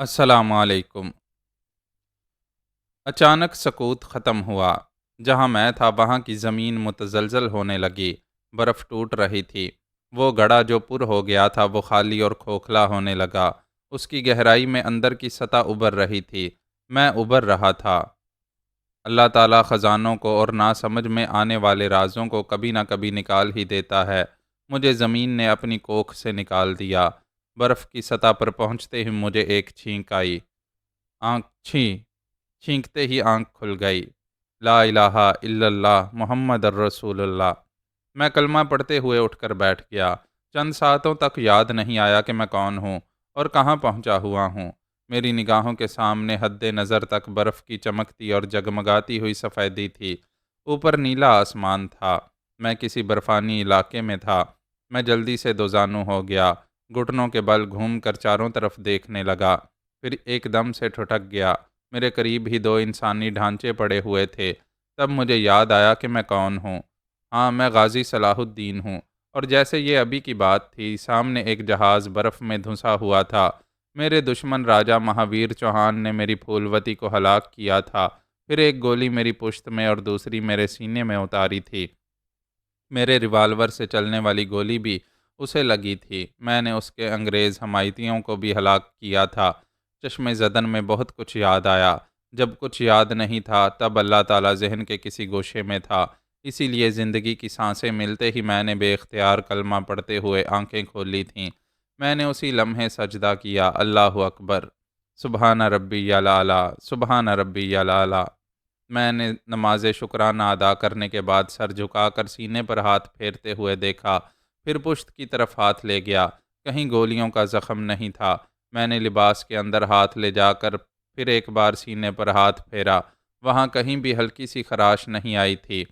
السلام علیکم۔ اچانک سکوت ختم ہوا۔ جہاں میں تھا وہاں کی زمین متزلزل ہونے لگی۔ برف ٹوٹ رہی تھی۔ وہ گڑھا جو پر ہو گیا تھا وہ خالی اور کھوکھلا ہونے لگا۔ اس کی گہرائی میں اندر کی سطح ابھر رہی تھی۔ میں ابھر رہا تھا۔ اللہ تعالیٰ خزانوں کو اور ناسمجھ میں آنے والے رازوں کو کبھی نہ کبھی نکال ہی دیتا ہے۔ مجھے زمین نے اپنی کوکھ سے نکال دیا۔ برف کی سطح پر پہنچتے ہی مجھے ایک چھینک آئی۔ آنکھ چھینکتے ہی آنکھ کھل گئی۔ لا الہ الا اللہ محمد الرسول اللہ۔ میں کلمہ پڑھتے ہوئے اٹھ کر بیٹھ گیا۔ چند ساعتوں تک یاد نہیں آیا کہ میں کون ہوں اور کہاں پہنچا ہوا ہوں۔ میری نگاہوں کے سامنے حد نظر تک برف کی چمکتی اور جگمگاتی ہوئی سفیدی تھی۔ اوپر نیلا آسمان تھا۔ میں کسی برفانی علاقے میں تھا۔ میں جلدی سے دوزانو ہو گیا۔ گھٹنوں کے بل گھوم کر چاروں طرف دیکھنے لگا۔ پھر ایک دم سے ٹھٹک گیا۔ میرے قریب ہی دو انسانی ڈھانچے پڑے ہوئے تھے۔ تب مجھے یاد آیا کہ میں کون ہوں۔ ہاں، میں غازی صلاح الدین ہوں۔ اور جیسے یہ ابھی کی بات تھی، سامنے ایک جہاز برف میں دھنسا ہوا تھا۔ میرے دشمن راجہ مہاویر چوہان نے میری پھولوتی کو ہلاک کیا تھا۔ پھر ایک گولی میری پشت میں اور دوسری میرے سینے میں اتاری تھی۔ میرے ریوالور سے چلنے والی گولی بھی اسے لگی تھی۔ میں نے اس کے انگریز حمایتیوں کو بھی ہلاک کیا تھا۔ چشم زدن میں بہت کچھ یاد آیا۔ جب کچھ یاد نہیں تھا تب اللہ تعالیٰ ذہن کے کسی گوشے میں تھا۔ اسی لیے زندگی کی سانسیں ملتے ہی میں نے بے اختیار کلمہ پڑھتے ہوئے آنکھیں کھول تھیں۔ میں نے اسی لمحے سجدہ کیا، اللہ اکبر، سبحان ربی الاعلیٰ، سبحان ربی الاعلیٰ۔ میں نے نماز شکرانہ ادا کرنے کے بعد سر جھکا کر سینے پر ہاتھ پھیرتے ہوئے دیکھا، پھر پشت کی طرف ہاتھ لے گیا۔ کہیں گولیوں کا زخم نہیں تھا۔ میں نے لباس کے اندر ہاتھ لے جا کر پھر ایک بار سینے پر ہاتھ پھیرا۔ وہاں کہیں بھی ہلکی سی خراش نہیں آئی تھی۔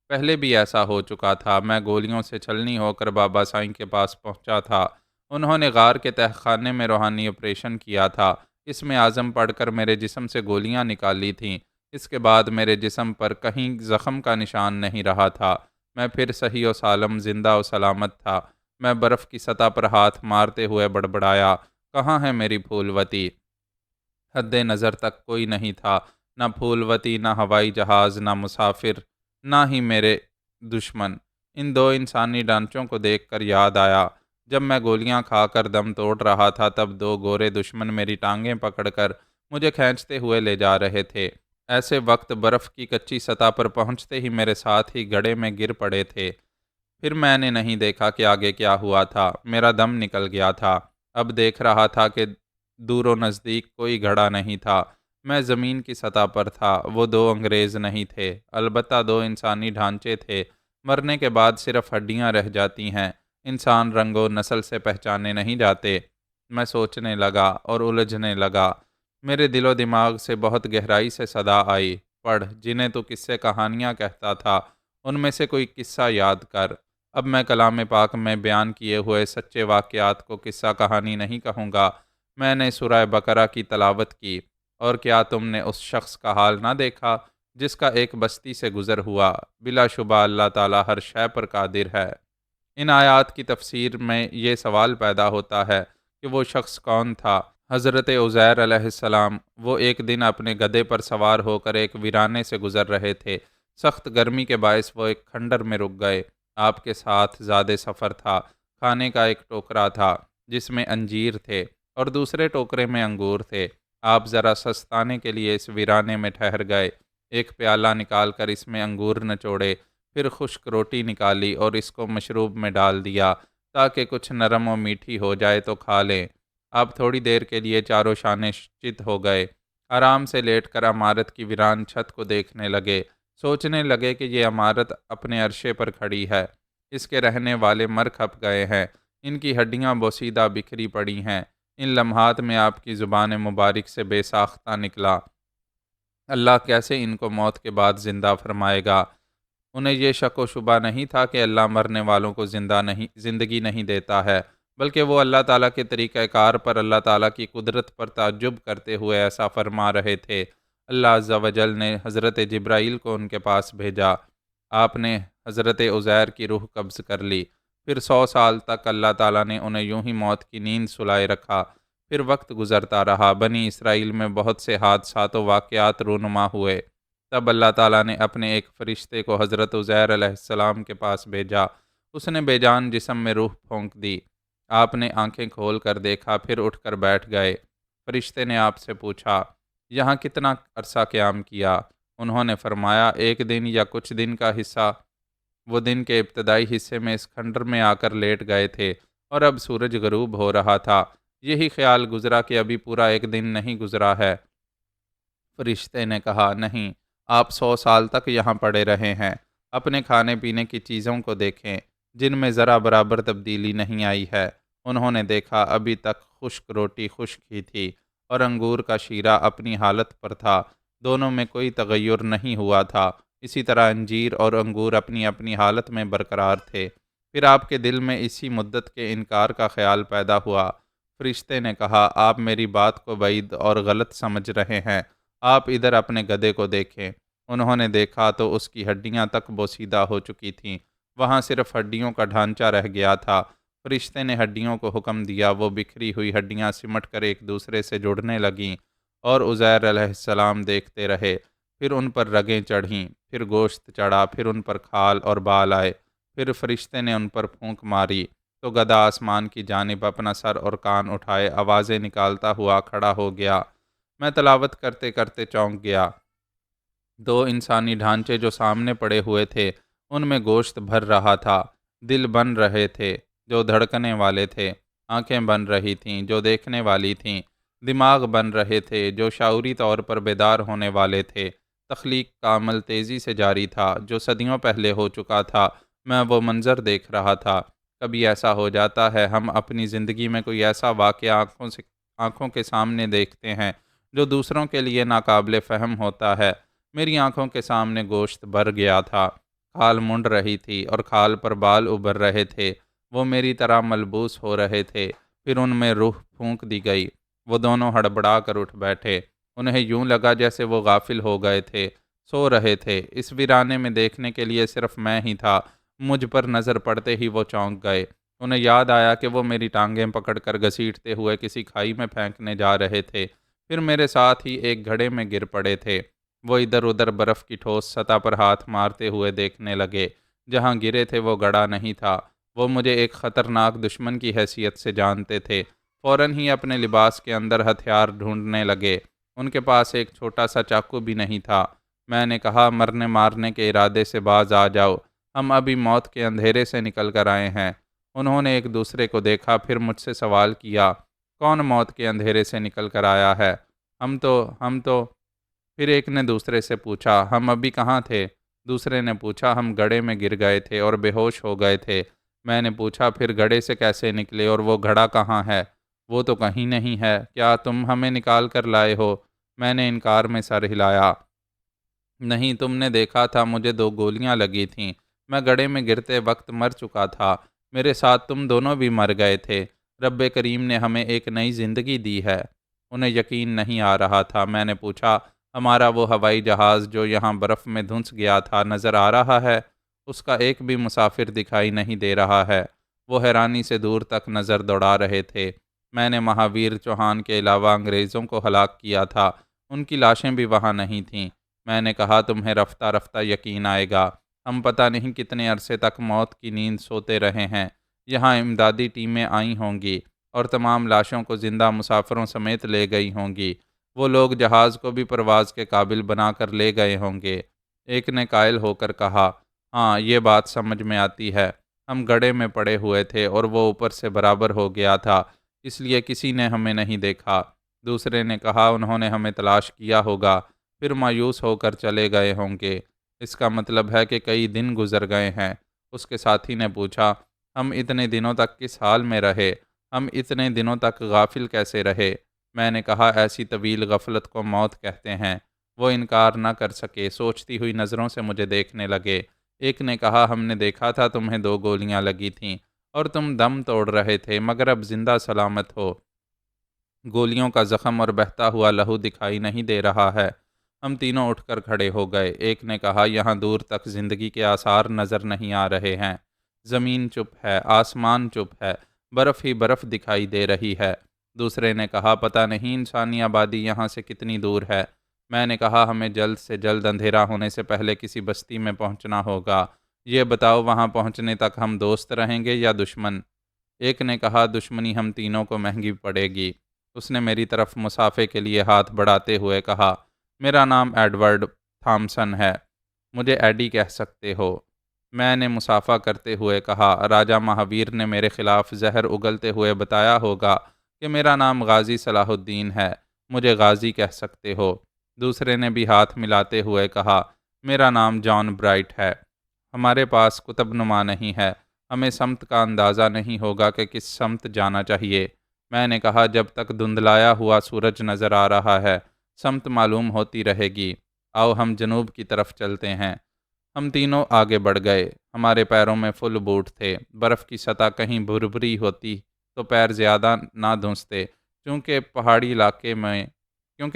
پہلے بھی ایسا ہو چکا تھا۔ میں گولیوں سے چھلنی ہو کر بابا سائیں کے پاس پہنچا تھا۔ انہوں نے غار کے تہہ خانے میں روحانی آپریشن کیا تھا۔ اس میں اعظم پڑھ کر میرے جسم سے گولیاں نکالی تھیں۔ اس کے بعد میرے جسم پر کہیں زخم کا نشان نہیں رہا تھا۔ میں پھر صحیح و سالم، زندہ و سلامت تھا۔ میں برف کی سطح پر ہاتھ مارتے ہوئے بڑبڑایا، کہاں ہے میری پھولوتی؟ حد نظر تک کوئی نہیں تھا۔ نہ پھولوتی، نہ ہوائی جہاز، نہ مسافر، نہ ہی میرے دشمن۔ ان دو انسانی ڈھانچوں کو دیکھ کر یاد آیا، جب میں گولیاں کھا کر دم توڑ رہا تھا تب دو گورے دشمن میری ٹانگیں پکڑ کر مجھے کھینچتے ہوئے لے جا رہے تھے۔ ایسے وقت برف کی کچی سطح پر پہنچتے ہی میرے ساتھ ہی گڑھے میں گر پڑے تھے۔ پھر میں نے نہیں دیکھا کہ آگے کیا ہوا تھا۔ میرا دم نکل گیا تھا۔ اب دیکھ رہا تھا کہ دور و نزدیک کوئی گڑھا نہیں تھا۔ میں زمین کی سطح پر تھا۔ وہ دو انگریز نہیں تھے، البتہ دو انسانی ڈھانچے تھے۔ مرنے کے بعد صرف ہڈیاں رہ جاتی ہیں، انسان رنگ و نسل سے پہچانے نہیں جاتے۔ میں سوچنے لگا اور الجھنے لگا۔ میرے دل و دماغ سے بہت گہرائی سے صدا آئی، پڑھ، جنہیں تو قصے کہانیاں کہتا تھا ان میں سے کوئی قصہ یاد کر۔ اب میں کلام پاک میں بیان کیے ہوئے سچے واقعات کو قصہ کہانی نہیں کہوں گا۔ میں نے سورہ بقرہ کی تلاوت کی، اور کیا تم نے اس شخص کا حال نہ دیکھا جس کا ایک بستی سے گزر ہوا؟ بلا شبہ اللہ تعالیٰ ہر شے پر قادر ہے۔ ان آیات کی تفسیر میں یہ سوال پیدا ہوتا ہے کہ وہ شخص کون تھا؟ حضرت عزیر علیہ السلام۔ وہ ایک دن اپنے گدھے پر سوار ہو کر ایک ویرانے سے گزر رہے تھے۔ سخت گرمی کے باعث وہ ایک کھنڈر میں رک گئے۔ آپ کے ساتھ زیادہ سفر تھا۔ کھانے کا ایک ٹوکرا تھا جس میں انجیر تھے اور دوسرے ٹوکرے میں انگور تھے۔ آپ ذرا سستانے کے لیے اس ویرانے میں ٹھہر گئے۔ ایک پیالہ نکال کر اس میں انگور نچوڑے، پھر خشک روٹی نکالی اور اس کو مشروب میں ڈال دیا تاکہ کچھ نرم و میٹھی ہو جائے تو کھا لیں۔ آپ تھوڑی دیر کے لیے چاروں شانے چت ہو گئے۔ آرام سے لیٹ کر عمارت کی ویران چھت کو دیکھنے لگے۔ سوچنے لگے کہ یہ عمارت اپنے عرشے پر کھڑی ہے۔ اس کے رہنے والے مر کھپ گئے ہیں۔ ان کی ہڈیاں بوسیدہ بکھری پڑی ہیں۔ ان لمحات میں آپ کی زبان مبارک سے بے ساختہ نکلا، اللہ کیسے ان کو موت کے بعد زندہ فرمائے گا؟ انہیں یہ شک و شبہ نہیں تھا کہ اللہ مرنے والوں کو زندگی نہیں دیتا ہے، بلکہ وہ اللہ تعالیٰ کے طریقہ کار پر، اللہ تعالیٰ کی قدرت پر تعجب کرتے ہوئے ایسا فرما رہے تھے۔ اللہ عز و جل نے حضرت جبرائیل کو ان کے پاس بھیجا۔ آپ نے حضرت عزیر کی روح قبض کر لی۔ پھر 100 سال تک اللہ تعالیٰ نے انہیں یوں ہی موت کی نیند سلائے رکھا۔ پھر وقت گزرتا رہا، بنی اسرائیل میں بہت سے حادثات و واقعات رونما ہوئے۔ تب اللہ تعالیٰ نے اپنے ایک فرشتے کو حضرت عزیر علیہ السلام کے پاس بھیجا۔ اس نے بے جان جسم میں روح پھونک دی۔ آپ نے آنکھیں کھول کر دیکھا، پھر اٹھ کر بیٹھ گئے۔ فرشتے نے آپ سے پوچھا، یہاں کتنا عرصہ قیام کیا؟ انہوں نے فرمایا، 1 دن یا کچھ دن کا حصہ۔ وہ دن کے ابتدائی حصے میں اس کھنڈر میں آ کر لیٹ گئے تھے اور اب سورج غروب ہو رہا تھا۔ یہی خیال گزرا کہ ابھی پورا 1 دن نہیں گزرا ہے۔ فرشتے نے کہا، نہیں، آپ 100 سال تک یہاں پڑے رہے ہیں۔ اپنے کھانے پینے کی چیزوں کو دیکھیں، جن میں ذرا برابر تبدیلی نہیں آئی ہے۔ انہوں نے دیکھا، ابھی تک خشک روٹی خشک ہی تھی اور انگور کا شیرہ اپنی حالت پر تھا، دونوں میں کوئی تغیر نہیں ہوا تھا۔ اسی طرح انجیر اور انگور اپنی اپنی حالت میں برقرار تھے۔ پھر آپ کے دل میں اسی مدت کے انکار کا خیال پیدا ہوا۔ فرشتے نے کہا، آپ میری بات کو بعید اور غلط سمجھ رہے ہیں۔ آپ ادھر اپنے گدھے کو دیکھیں۔ انہوں نے دیکھا تو اس کی ہڈیاں تک بوسیدہ ہو چکی تھیں، وہاں صرف ہڈیوں کا ڈھانچہ رہ گیا تھا۔ فرشتے نے ہڈیوں کو حکم دیا، وہ بکھری ہوئی ہڈیاں سمٹ کر ایک دوسرے سے جڑنے لگیں، اور عزیر علیہ السلام دیکھتے رہے۔ پھر ان پر رگیں چڑھیں، پھر گوشت چڑھا، پھر ان پر کھال اور بال آئے۔ پھر فرشتے نے ان پر پھونک ماری تو گدھا آسمان کی جانب اپنا سر اور کان اٹھائے آوازیں نکالتا ہوا کھڑا ہو گیا۔ میں تلاوت کرتے کرتے چونک گیا۔ 2 انسانی ڈھانچے جو سامنے پڑے ہوئے تھے، ان میں گوشت بھر رہا تھا، دل بن رہے تھے جو دھڑکنے والے تھے، آنکھیں بن رہی تھیں جو دیکھنے والی تھیں، دماغ بن رہے تھے جو شعوری طور پر بیدار ہونے والے تھے۔ تخلیق کا عمل تیزی سے جاری تھا جو صدیوں پہلے ہو چکا تھا۔ میں وہ منظر دیکھ رہا تھا۔ کبھی ایسا ہو جاتا ہے ہم اپنی زندگی میں کوئی ایسا واقعہ آنکھوں کے سامنے دیکھتے ہیں جو دوسروں کے لیے ناقابل فہم ہوتا ہے۔ میری آنکھوں کے سامنے گوشت بھر گیا تھا، کھال منڈ رہی تھی اور کھال پر بال ابھر رہے تھے، وہ میری طرح ملبوس ہو رہے تھے۔ پھر ان میں روح پھونک دی گئی۔ وہ دونوں ہڑبڑا کر اٹھ بیٹھے۔ انہیں یوں لگا جیسے وہ غافل ہو گئے تھے، سو رہے تھے۔ اس ویرانے میں دیکھنے کے لیے صرف میں ہی تھا۔ مجھ پر نظر پڑتے ہی وہ چونک گئے۔ انہیں یاد آیا کہ وہ میری ٹانگیں پکڑ کر گھسیٹتے ہوئے کسی کھائی میں پھینکنے جا رہے تھے، پھر میرے ساتھ ہی ایک گھڑے میں گر پڑے تھے۔ وہ ادھر ادھر برف کی ٹھوس سطح پر ہاتھ مارتے ہوئے دیکھنے لگے۔ جہاں گرے تھے وہ گڑھا نہیں تھا۔ وہ مجھے ایک خطرناک دشمن کی حیثیت سے جانتے تھے۔ فوراً ہی اپنے لباس کے اندر ہتھیار ڈھونڈنے لگے۔ ان کے پاس ایک چھوٹا سا چاقو بھی نہیں تھا۔ میں نے کہا، مرنے مارنے کے ارادے سے باز آ جاؤ، ہم ابھی موت کے اندھیرے سے نکل کر آئے ہیں۔ انہوں نے ایک دوسرے کو دیکھا، پھر مجھ سے سوال کیا، کون موت کے اندھیرے سے نکل کر آیا ہے؟ ہم تو پھر ایک نے دوسرے سے پوچھا، ہم ابھی کہاں تھے؟ دوسرے نے پوچھا، ہم گڑھے میں گر گئے تھے اور بے ہوش ہو گئے تھے۔ میں نے پوچھا، پھر گڑھے سے کیسے نکلے اور وہ گھڑا کہاں ہے؟ وہ تو کہیں نہیں ہے، کیا تم ہمیں نکال کر لائے ہو؟ میں نے انکار میں سر ہلایا۔ نہیں، تم نے دیکھا تھا مجھے 2 گولیاں لگی تھیں، میں گڑھے میں گرتے وقت مر چکا تھا، میرے ساتھ تم دونوں بھی مر گئے تھے۔ رب کریم نے ہمیں ایک نئی زندگی دی ہے۔ انہیں یقین نہیں آ رہا تھا۔ میں نے پوچھا، ہمارا وہ ہوائی جہاز جو یہاں برف میں دھنس گیا تھا نظر آ رہا ہے؟ اس کا ایک بھی مسافر دکھائی نہیں دے رہا ہے۔ وہ حیرانی سے دور تک نظر دوڑا رہے تھے۔ میں نے مہاویر چوہان کے علاوہ انگریزوں کو ہلاک کیا تھا، ان کی لاشیں بھی وہاں نہیں تھیں۔ میں نے کہا، تمہیں رفتہ رفتہ یقین آئے گا، ہم پتہ نہیں کتنے عرصے تک موت کی نیند سوتے رہے ہیں۔ یہاں امدادی ٹیمیں آئی ہوں گی اور تمام لاشوں کو زندہ مسافروں سمیت لے گئی ہوں گی۔ وہ لوگ جہاز کو بھی پرواز کے قابل بنا کر لے گئے ہوں گے۔ ایک نے قائل ہو کر کہا، ہاں، یہ بات سمجھ میں آتی ہے۔ ہم گڑھے میں پڑے ہوئے تھے اور وہ اوپر سے برابر ہو گیا تھا، اس لیے کسی نے ہمیں نہیں دیکھا۔ دوسرے نے کہا، انہوں نے ہمیں تلاش کیا ہوگا، پھر مایوس ہو کر چلے گئے ہوں گے۔ اس کا مطلب ہے کہ کئی دن گزر گئے ہیں۔ اس کے ساتھی نے پوچھا، ہم اتنے دنوں تک کس حال میں رہے؟ ہم اتنے دنوں تک غافل کیسے رہے؟ میں نے کہا، ایسی طویل غفلت کو موت کہتے ہیں۔ وہ انکار نہ کر سکے، سوچتی ہوئی نظروں سے مجھے دیکھنے لگے۔ ایک نے کہا، ہم نے دیکھا تھا تمہیں 2 گولیاں لگی تھیں اور تم دم توڑ رہے تھے، مگر اب زندہ سلامت ہو۔ گولیوں کا زخم اور بہتا ہوا لہو دکھائی نہیں دے رہا ہے۔ ہم تینوں اٹھ کر کھڑے ہو گئے۔ ایک نے کہا، یہاں دور تک زندگی کے آثار نظر نہیں آ رہے ہیں۔ زمین چپ ہے، آسمان چپ ہے، برف ہی برف دکھائی دے رہی ہے۔ دوسرے نے کہا پتہ نہیں انسانی آبادی یہاں سے کتنی دور ہے۔ میں نے کہا ہمیں جلد سے جلد اندھیرا ہونے سے پہلے کسی بستی میں پہنچنا ہوگا۔ یہ بتاؤ وہاں پہنچنے تک ہم دوست رہیں گے یا دشمن؟ ایک نے کہا دشمنی ہم تینوں کو مہنگی پڑے گی۔ اس نے میری طرف مسافے کے لیے ہاتھ بڑھاتے ہوئے کہا میرا نام ایڈورڈ تھامسن ہے، مجھے ایڈی کہہ سکتے ہو۔ میں نے مسافہ کرتے ہوئے کہا راجہ مہاویر نے میرے خلاف زہر اگلتے ہوئے بتایا ہوگا کہ میرا نام غازی صلاح الدین ہے، مجھے غازی کہہ سکتے ہو۔ دوسرے نے بھی ہاتھ ملاتے ہوئے کہا میرا نام جان برائٹ ہے، ہمارے پاس کتب نما نہیں ہے، ہمیں سمت کا اندازہ نہیں ہوگا کہ کس سمت جانا چاہیے۔ میں نے کہا جب تک دھندلایا ہوا سورج نظر آ رہا ہے سمت معلوم ہوتی رہے گی، آؤ ہم جنوب کی طرف چلتے ہیں۔ ہم تینوں آگے بڑھ گئے، ہمارے پیروں میں فل بوٹ تھے، برف کی سطح کہیں بھربھری ہوتی تو پیر زیادہ نہ دھنستے کیونکہ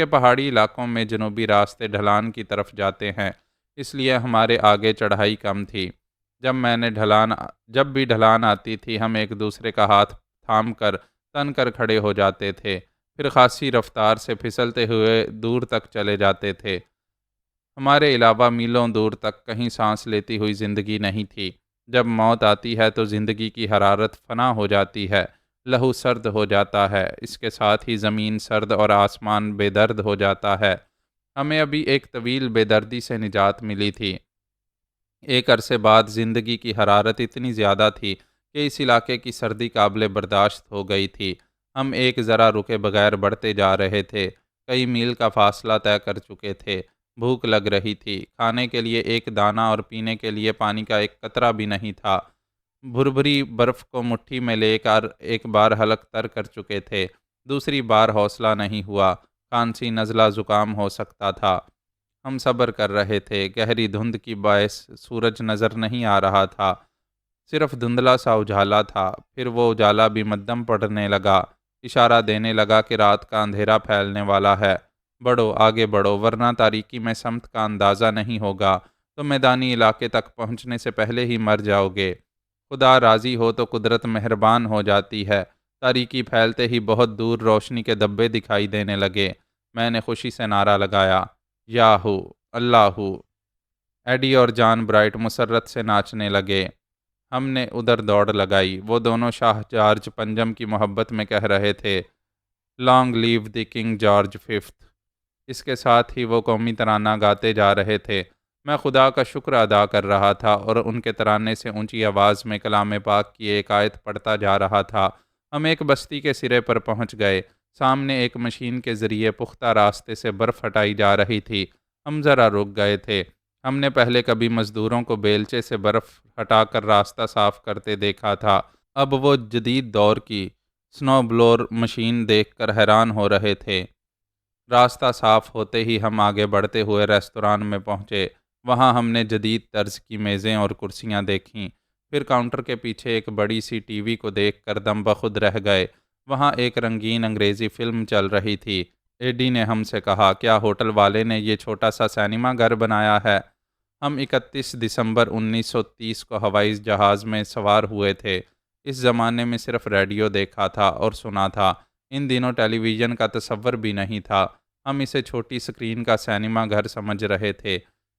پہاڑی علاقوں میں جنوبی راستے ڈھلان کی طرف جاتے ہیں، اس لیے ہمارے آگے چڑھائی کم تھی۔ جب بھی ڈھلان آتی تھی ہم ایک دوسرے کا ہاتھ تھام کر تن کر کھڑے ہو جاتے تھے، پھر خاصی رفتار سے پھسلتے ہوئے دور تک چلے جاتے تھے۔ ہمارے علاوہ میلوں دور تک کہیں سانس لیتی ہوئی زندگی نہیں تھی۔ جب موت آتی ہے تو زندگی کی حرارت فنا ہو جاتی ہے، لہو سرد ہو جاتا ہے، اس کے ساتھ ہی زمین سرد اور آسمان بے درد ہو جاتا ہے۔ ہمیں ابھی ایک طویل بے دردی سے نجات ملی تھی۔ ایک عرصے بعد زندگی کی حرارت اتنی زیادہ تھی کہ اس علاقے کی سردی قابل برداشت ہو گئی تھی۔ ہم ایک ذرا رکے بغیر بڑھتے جا رہے تھے، کئی میل کا فاصلہ طے کر چکے تھے۔ بھوک لگ رہی تھی، کھانے کے لیے ایک دانہ اور پینے کے لیے پانی کا ایک قطرہ بھی نہیں تھا۔ بھربھری برف کو مٹھی میں لے کر ایک بار حلق تر کر چکے تھے، دوسری بار حوصلہ نہیں ہوا، کھانسی نزلہ زکام ہو سکتا تھا۔ ہم صبر کر رہے تھے، گہری دھند کی باعث سورج نظر نہیں آ رہا تھا، صرف دھندلا سا اجالا تھا۔ پھر وہ اجالا بھی مدھم پڑنے لگا، اشارہ دینے لگا کہ رات کا اندھیرا پھیلنے والا ہے، بڑھو آگے بڑھو ورنہ تاریکی میں سمت کا اندازہ نہیں ہوگا تو میدانی علاقے تک پہنچنے سے پہلے ہی مر جاؤ گے۔ خدا راضی ہو تو قدرت مہربان ہو جاتی ہے۔ تاریکی پھیلتے ہی بہت دور روشنی کے دبے دکھائی دینے لگے۔ میں نے خوشی سے نعرہ لگایا یاہو اللہ! ایڈی اور جان برائٹ مسرت سے ناچنے لگے۔ ہم نے ادھر دوڑ لگائی، وہ دونوں شاہ جارج پنجم کی محبت میں کہہ رہے تھے long live the king George fifth. اس کے ساتھ ہی وہ قومی ترانہ گاتے جا رہے تھے۔ میں خدا کا شکر ادا کر رہا تھا اور ان کے ترانے سے اونچی آواز میں کلام پاک کی ایک آیت پڑھتا جا رہا تھا۔ ہم ایک بستی کے سرے پر پہنچ گئے، سامنے ایک مشین کے ذریعے پختہ راستے سے برف ہٹائی جا رہی تھی۔ ہم ذرا رک گئے تھے، ہم نے پہلے کبھی مزدوروں کو بیلچے سے برف ہٹا کر راستہ صاف کرتے دیکھا تھا، اب وہ جدید دور کی سنو بلور مشین دیکھ کر حیران ہو رہے تھے۔ راستہ صاف ہوتے ہی ہم آگے بڑھتے ہوئے ریستوران میں پہنچے، وہاں ہم نے جدید طرز کی میزیں اور کرسیاں دیکھیں، پھر کاؤنٹر کے پیچھے ایک بڑی سی ٹی وی کو دیکھ کر دم بخود رہ گئے، وہاں ایک رنگین انگریزی فلم چل رہی تھی۔ ایڈی نے ہم سے کہا کیا ہوٹل والے نے یہ چھوٹا سا سینما گھر بنایا ہے؟ ہم 31 دسمبر 1930 کو ہوائی جہاز میں سوار ہوئے تھے، اس زمانے میں صرف ریڈیو دیکھا تھا اور سنا تھا، ان دنوں ٹیلی ویژن کا تصور بھی نہیں تھا۔ ہم اسے چھوٹی سکرین کا سینما گھر سمجھ رہے تھے،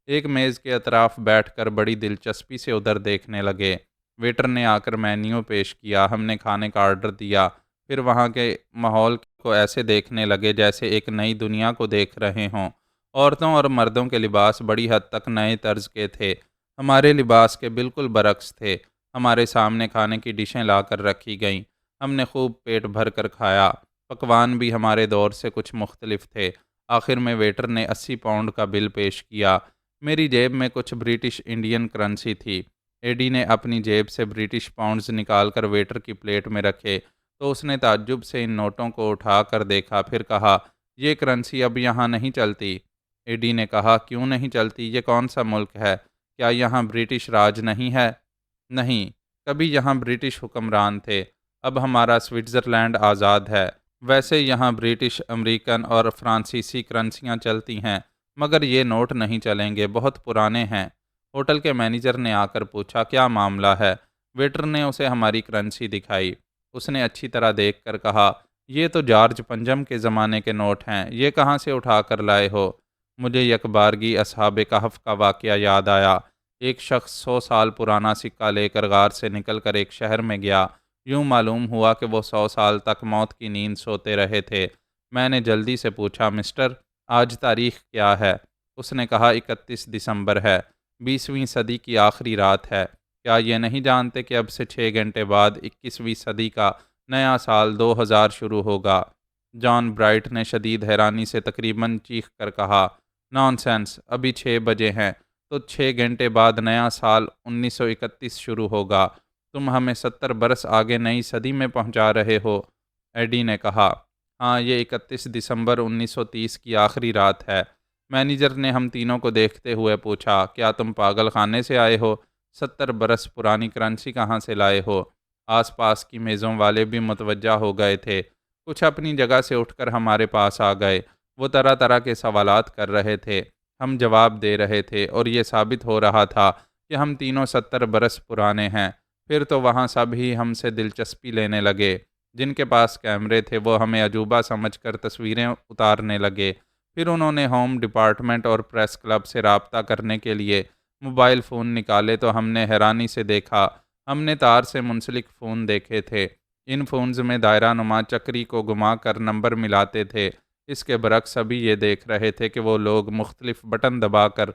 ایک میز کے اطراف بیٹھ کر بڑی دلچسپی سے ادھر دیکھنے لگے۔ ویٹر نے آ کر مینیو پیش کیا، ہم نے کھانے کا آرڈر دیا، پھر وہاں کے ماحول کو ایسے دیکھنے لگے جیسے ایک نئی دنیا کو دیکھ رہے ہوں۔ عورتوں اور مردوں کے لباس بڑی حد تک نئے طرز کے تھے، ہمارے لباس کے بالکل برعکس تھے۔ ہمارے سامنے کھانے کی ڈشیں لا کر رکھی گئیں، ہم نے خوب پیٹ بھر کر کھایا، پکوان بھی ہمارے دور سے کچھ مختلف تھے۔ آخر میں ویٹر نے 80 پاؤنڈ کا بل پیش کیا، میری جیب میں کچھ برٹش انڈین کرنسی تھی۔ ایڈی نے اپنی جیب سے برٹش پاؤنڈز نکال کر ویٹر کی پلیٹ میں رکھے تو اس نے تعجب سے ان نوٹوں کو اٹھا کر دیکھا، پھر کہا یہ کرنسی اب یہاں نہیں چلتی۔ ایڈی نے کہا کیوں نہیں چلتی؟ یہ کون سا ملک ہے؟ کیا یہاں برٹش راج نہیں ہے؟ نہیں، کبھی یہاں برٹش حکمران تھے، اب ہمارا سوئٹزرلینڈ آزاد ہے۔ ویسے یہاں برٹش، امریکن اور فرانسیسی کرنسیاں چلتی ہیں، مگر یہ نوٹ نہیں چلیں گے، بہت پرانے ہیں۔ ہوٹل کے مینیجر نے آ کر پوچھا کیا معاملہ ہے؟ ویٹر نے اسے ہماری کرنسی دکھائی، اس نے اچھی طرح دیکھ کر کہا یہ تو جارج پنجم کے زمانے کے نوٹ ہیں، یہ کہاں سے اٹھا کر لائے ہو؟ مجھے یکبارگی اصحاب کہف کا واقعہ یاد آیا۔ ایک شخص 100 سال پرانا سکہ لے کر غار سے نکل کر ایک شہر میں گیا۔ یوں معلوم ہوا کہ وہ 100 سال تک موت کی نیند سوتے رہے تھے۔ میں نے جلدی سے پوچھا، مسٹر، آج تاریخ کیا ہے؟ اس نے کہا 31 دسمبر ہے، 20ویں صدی کی آخری رات ہے۔ کیا یہ نہیں جانتے کہ اب سے 6 گھنٹے بعد 21ویں صدی کا نیا سال 2000 شروع ہوگا؟ جان برائٹ نے شدید حیرانی سے تقریباً چیخ کر کہا، نان سینس، ابھی 6 بجے ہیں، تو 6 گھنٹے بعد نیا سال 1931 شروع ہوگا۔ تم ہمیں 70 برس آگے نئی صدی میں پہنچا رہے ہو۔ ایڈی نے کہا، ہاں، یہ 31 دسمبر 1930 کی آخری رات ہے۔ مینیجر نے ہم تینوں کو دیکھتے ہوئے پوچھا، کیا تم پاگل خانے سے آئے ہو؟ 70 برس پرانی کرنسی کہاں سے لائے ہو؟ آس پاس کی میزوں والے بھی متوجہ ہو گئے تھے۔ کچھ اپنی جگہ سے اٹھ کر ہمارے پاس آ گئے۔ وہ طرح طرح کے سوالات کر رہے تھے۔ ہم جواب دے رہے تھے اور یہ ثابت ہو رہا تھا کہ ہم تینوں 70 برس پرانے ہیں۔ پھر تو وہاں سب ہی ہم سے دلچسپی لینے لگے۔ جن کے پاس کیمرے تھے وہ ہمیں عجوبہ سمجھ کر تصویریں اتارنے لگے۔ پھر انہوں نے ہوم ڈپارٹمنٹ اور پریس کلب سے رابطہ کرنے کے لیے موبائل فون نکالے تو ہم نے حیرانی سے دیکھا، ہم نے تار سے منسلک فون دیکھے تھے۔ ان فونز میں دائرہ نما چکری کو گھما کر نمبر ملاتے تھے۔ اس کے برعکس سبھی یہ دیکھ رہے تھے کہ وہ لوگ مختلف بٹن دبا کر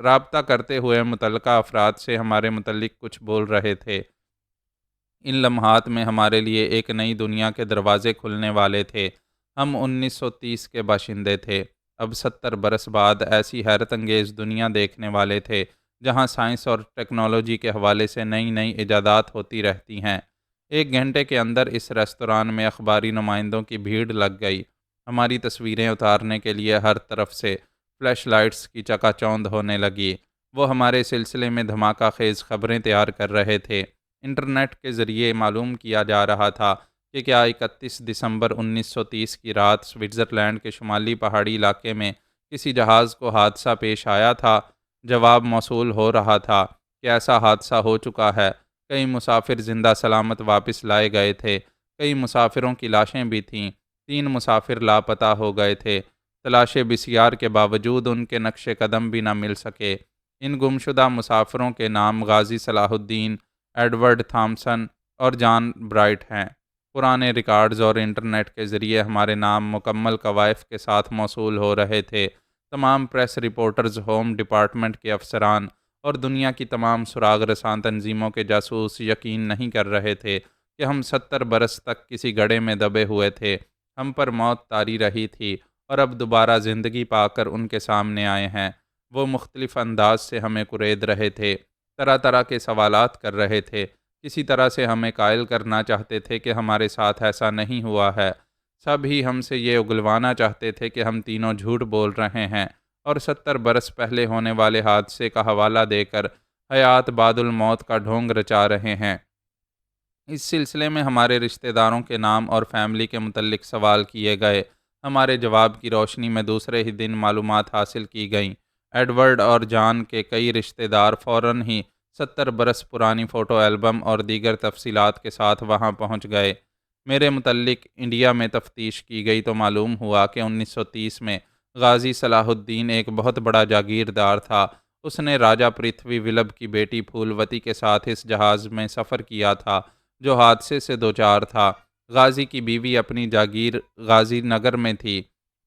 رابطہ کرتے ہوئے متعلقہ افراد سے ہمارے متعلق کچھ بول رہے تھے۔ ان لمحات میں ہمارے لیے ایک نئی دنیا کے دروازے کھلنے والے تھے۔ ہم 1930 کے باشندے تھے۔ اب 70 برس بعد ایسی حیرت انگیز دنیا دیکھنے والے تھے جہاں سائنس اور ٹیکنالوجی کے حوالے سے نئی نئی ایجادات ہوتی رہتی ہیں۔ 1 گھنٹے کے اندر اس ریستوران میں اخباری نمائندوں کی بھیڑ لگ گئی۔ ہماری تصویریں اتارنے کے لیے ہر طرف سے فلیش لائٹس کی چکا چوند ہونے لگی۔ وہ ہمارے سلسلے میں دھماکہ خیز خبریں تیار کر رہے تھے۔ انٹرنیٹ کے ذریعے معلوم کیا جا رہا تھا کہ کیا 31 دسمبر 1930 کی رات سوئٹزرلینڈ کے شمالی پہاڑی علاقے میں کسی جہاز کو حادثہ پیش آیا تھا۔ جواب موصول ہو رہا تھا کہ ایسا حادثہ ہو چکا ہے۔ کئی مسافر زندہ سلامت واپس لائے گئے تھے۔ کئی مسافروں کی لاشیں بھی تھیں۔ 3 مسافر لاپتہ ہو گئے تھے۔ تلاشیں بسیار کے باوجود ان کے نقش قدم بھی نہ مل سکے۔ ان گمشدہ مسافروں کے نام غازی صلاح الدین، ایڈورڈ تھامسن اور جان برائٹ ہیں۔ پرانے ریکارڈز اور انٹرنیٹ کے ذریعے ہمارے نام مکمل کوائف کے ساتھ موصول ہو رہے تھے۔ تمام پریس رپورٹرز، ہوم ڈپارٹمنٹ کے افسران اور دنیا کی تمام سراغ رساں تنظیموں کے جاسوس یقین نہیں کر رہے تھے کہ ہم 70 برس تک کسی گڑھے میں دبے ہوئے تھے۔ ہم پر موت طاری رہی تھی اور اب دوبارہ زندگی پا کر ان کے سامنے آئے ہیں۔ وہ مختلف انداز سے ہمیں کورید رہے تھے، طرح طرح کے سوالات کر رہے تھے، کسی طرح سے ہمیں قائل کرنا چاہتے تھے کہ ہمارے ساتھ ایسا نہیں ہوا ہے۔ سب ہی ہم سے یہ اگلوانا چاہتے تھے کہ ہم تینوں جھوٹ بول رہے ہیں اور 70 برس پہلے ہونے والے حادثے کا حوالہ دے کر حیات بعد الموت کا ڈھونگ رچا رہے ہیں۔ اس سلسلے میں ہمارے رشتہ داروں کے نام اور فیملی کے متعلق سوال کیے گئے۔ ہمارے جواب کی روشنی میں دوسرے ہی دن معلومات حاصل کی گئیں۔ ایڈورڈ اور جان کے کئی رشتہ دار فوراً ہی 70 برس پرانی فوٹو البم اور دیگر تفصیلات کے ساتھ وہاں پہنچ گئے۔ میرے متعلق انڈیا میں تفتیش کی گئی تو معلوم ہوا کہ 1930 میں غازی صلاح الدین ایک بہت بڑا جاگیردار تھا۔ اس نے راجہ پرتھوی ولبھ کی بیٹی پھولوتی کے ساتھ اس جہاز میں سفر کیا تھا جو حادثے سے دوچار تھا۔ غازی کی بیوی اپنی جاگیر غازی نگر میں تھی،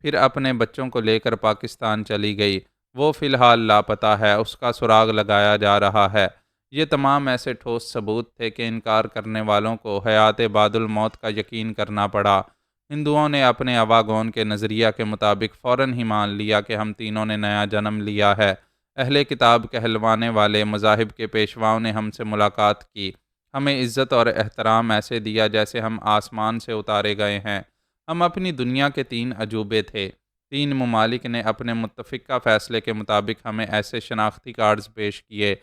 پھر اپنے بچوں کو لے کر پاکستان چلی گئی۔ وہ فی الحال لاپتہ ہے، اس کا سراغ لگایا جا رہا ہے۔ یہ تمام ایسے ٹھوس ثبوت تھے کہ انکار کرنے والوں کو حیات بعد الموت کا یقین کرنا پڑا۔ ہندوؤں نے اپنے اواگون کے نظریہ کے مطابق فوراً ہی مان لیا کہ ہم تینوں نے نیا جنم لیا ہے۔ اہل کتاب کہلوانے والے مذاہب کے پیشواؤں نے ہم سے ملاقات کی، ہمیں عزت اور احترام ایسے دیا جیسے ہم آسمان سے اتارے گئے ہیں۔ ہم اپنی دنیا کے 3 عجوبے تھے۔ 3 ممالک نے اپنے متفقہ فیصلے کے مطابق ہمیں ایسے شناختی کارڈز پیش کیے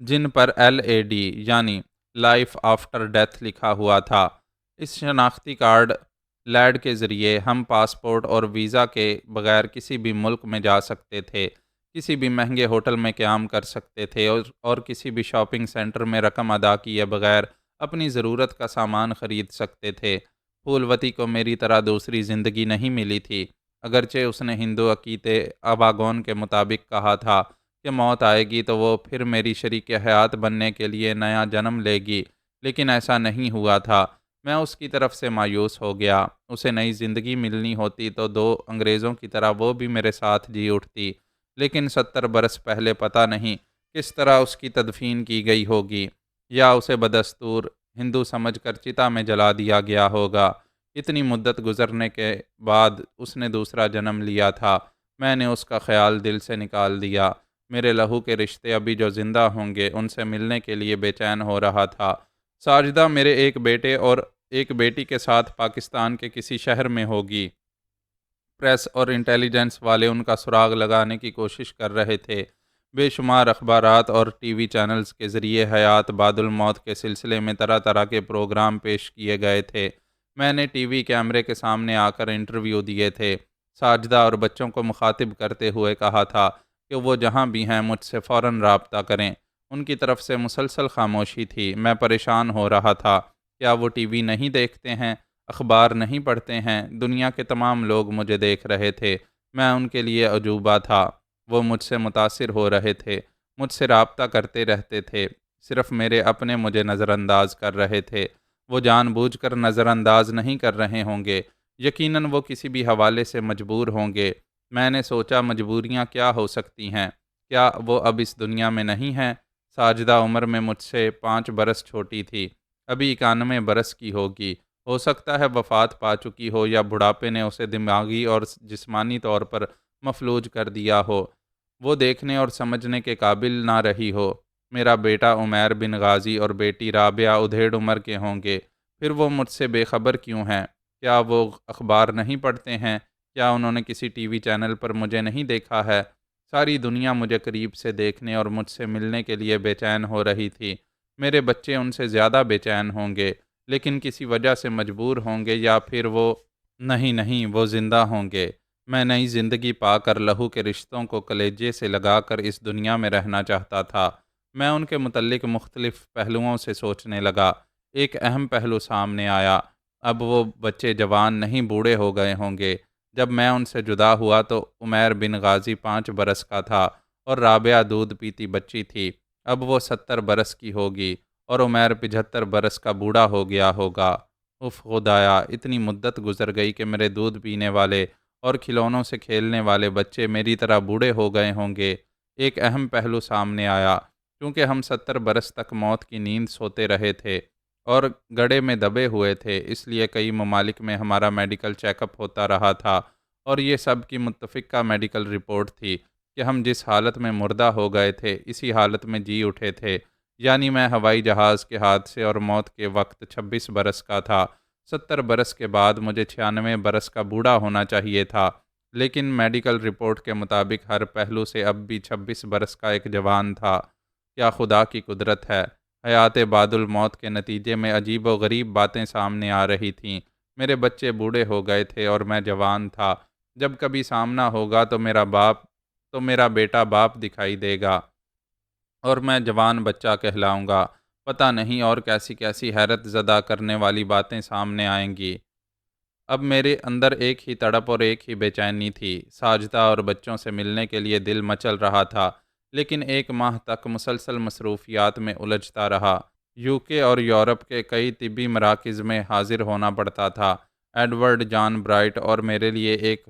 جن پر LAD یعنی لائف آفٹر ڈیتھ لکھا ہوا تھا۔ اس شناختی کارڈ لیڈ کے ذریعے ہم پاسپورٹ اور ویزا کے بغیر کسی بھی ملک میں جا سکتے تھے، کسی بھی مہنگے ہوٹل میں قیام کر سکتے تھے اور کسی بھی شاپنگ سینٹر میں رقم ادا کیے بغیر اپنی ضرورت کا سامان خرید سکتے تھے۔ پھولوتی کو میری طرح دوسری زندگی نہیں ملی تھی، اگرچہ اس نے ہندو عقیدے اباگون کے مطابق کہا تھا کہ موت آئے گی تو وہ پھر میری شریک حیات بننے کے لیے نیا جنم لے گی، لیکن ایسا نہیں ہوا تھا۔ میں اس کی طرف سے مایوس ہو گیا۔ اسے نئی زندگی ملنی ہوتی تو 2 انگریزوں کی طرح وہ بھی میرے ساتھ جی اٹھتی، لیکن 70 برس پہلے پتہ نہیں کس طرح اس کی تدفین کی گئی ہوگی، یا اسے بدستور ہندو سمجھ کر چتا میں جلا دیا گیا ہوگا۔ اتنی مدت گزرنے کے بعد اس نے دوسرا جنم لیا تھا، میں نے اس کا خیال دل سے نکال دیا۔ میرے لہو کے رشتے ابھی جو زندہ ہوں گے ان سے ملنے کے لیے بے چین ہو رہا تھا۔ ساجدہ میرے ایک بیٹے اور ایک بیٹی کے ساتھ پاکستان کے کسی شہر میں ہوگی۔ پریس اور انٹیلیجنس والے ان کا سراغ لگانے کی کوشش کر رہے تھے۔ بے شمار اخبارات اور ٹی وی چینلز کے ذریعے حیات بعد الموت کے سلسلے میں طرح طرح کے پروگرام پیش کیے گئے تھے۔ میں نے ٹی وی کیمرے کے سامنے آ کر انٹرویو دیے تھے۔ ساجدہ اور بچوں کو مخاطب کرتے ہوئے کہا تھا کہ وہ جہاں بھی ہیں مجھ سے فوراً رابطہ کریں۔ ان کی طرف سے مسلسل خاموشی تھی۔ میں پریشان ہو رہا تھا۔ کیا وہ ٹی وی نہیں دیکھتے ہیں؟ اخبار نہیں پڑھتے ہیں؟ دنیا کے تمام لوگ مجھے دیکھ رہے تھے۔ میں ان کے لیے عجوبہ تھا۔ وہ مجھ سے متاثر ہو رہے تھے، مجھ سے رابطہ کرتے رہتے تھے، صرف میرے اپنے مجھے نظر انداز کر رہے تھے۔ وہ جان بوجھ کر نظر انداز نہیں کر رہے ہوں گے، یقیناً وہ کسی بھی حوالے سے مجبور ہوں گے۔ میں نے سوچا مجبوریاں کیا ہو سکتی ہیں؟ کیا وہ اب اس دنیا میں نہیں ہیں؟ ساجدہ عمر میں مجھ سے 5 برس چھوٹی تھی، ابھی 91 برس کی ہوگی۔ ہو سکتا ہے وفات پا چکی ہو یا بڑھاپے نے اسے دماغی اور جسمانی طور پر مفلوج کر دیا ہو، وہ دیکھنے اور سمجھنے کے قابل نہ رہی ہو۔ میرا بیٹا عمیر بن غازی اور بیٹی رابعہ ادھیڑ عمر کے ہوں گے، پھر وہ مجھ سے بے خبر کیوں ہیں؟ کیا وہ اخبار نہیں پڑھتے ہیں؟ کیا انہوں نے کسی ٹی وی چینل پر مجھے نہیں دیکھا ہے؟ ساری دنیا مجھے قریب سے دیکھنے اور مجھ سے ملنے کے لیے بے چین ہو رہی تھی۔ میرے بچے ان سے زیادہ بے چین ہوں گے، لیکن کسی وجہ سے مجبور ہوں گے، یا پھر وہ نہیں وہ زندہ ہوں گے۔ میں نئی زندگی پا کر لہو کے رشتوں کو کلیجے سے لگا کر اس دنیا میں رہنا چاہتا تھا۔ میں ان کے متعلق مختلف پہلوؤں سے سوچنے لگا۔ ایک اہم پہلو سامنے آیا۔ اب وہ بچے جوان نہیں بوڑھے ہو گئے ہوں گے۔ جب میں ان سے جدا ہوا تو عمیر بن غازی 5 برس کا تھا اور رابعہ دودھ پیتی بچی تھی۔ اب وہ 70 برس کی ہوگی اور عمیر 75 برس کا بوڑھا ہو گیا ہوگا۔ اف خدایا، اتنی مدت گزر گئی کہ میرے دودھ پینے والے اور کھلونوں سے کھیلنے والے بچے میری طرح بوڑھے ہو گئے ہوں گے۔ ایک اہم پہلو سامنے آیا۔ کیونکہ ہم 70 برس تک موت کی نیند سوتے رہے تھے اور گڑھے میں دبے ہوئے تھے، اس لیے کئی ممالک میں ہمارا میڈیکل چیک اپ ہوتا رہا تھا، اور یہ سب کی متفقہ میڈیکل رپورٹ تھی کہ ہم جس حالت میں مردہ ہو گئے تھے اسی حالت میں جی اٹھے تھے۔ یعنی میں ہوائی جہاز کے حادثے اور موت کے وقت 26 برس کا تھا۔ 70 برس کے بعد مجھے 96 برس کا بوڑھا ہونا چاہیے تھا، لیکن میڈیکل رپورٹ کے مطابق ہر پہلو سے اب بھی 26 برس کا ایک جوان تھا۔ کیا خدا کی قدرت ہے! حیات بعد الموت کے نتیجے میں عجیب و غریب باتیں سامنے آ رہی تھیں۔ میرے بچے بوڑھے ہو گئے تھے اور میں جوان تھا۔ جب کبھی سامنا ہوگا تو میرا بیٹا باپ دکھائی دے گا اور میں جوان بچہ کہلاؤں گا۔ پتہ نہیں اور کیسی کیسی حیرت زدہ کرنے والی باتیں سامنے آئیں گی۔ اب میرے اندر ایک ہی تڑپ اور ایک ہی بے چینی تھی۔ ساجدہ اور بچوں سے ملنے کے لیے دل مچل رہا تھا، لیکن 1 ماہ تک مسلسل مصروفیات میں الجھتا رہا۔ UK اور یورپ کے کئی طبی مراکز میں حاضر ہونا پڑتا تھا۔ ایڈورڈ جان برائٹ اور میرے لیے ایک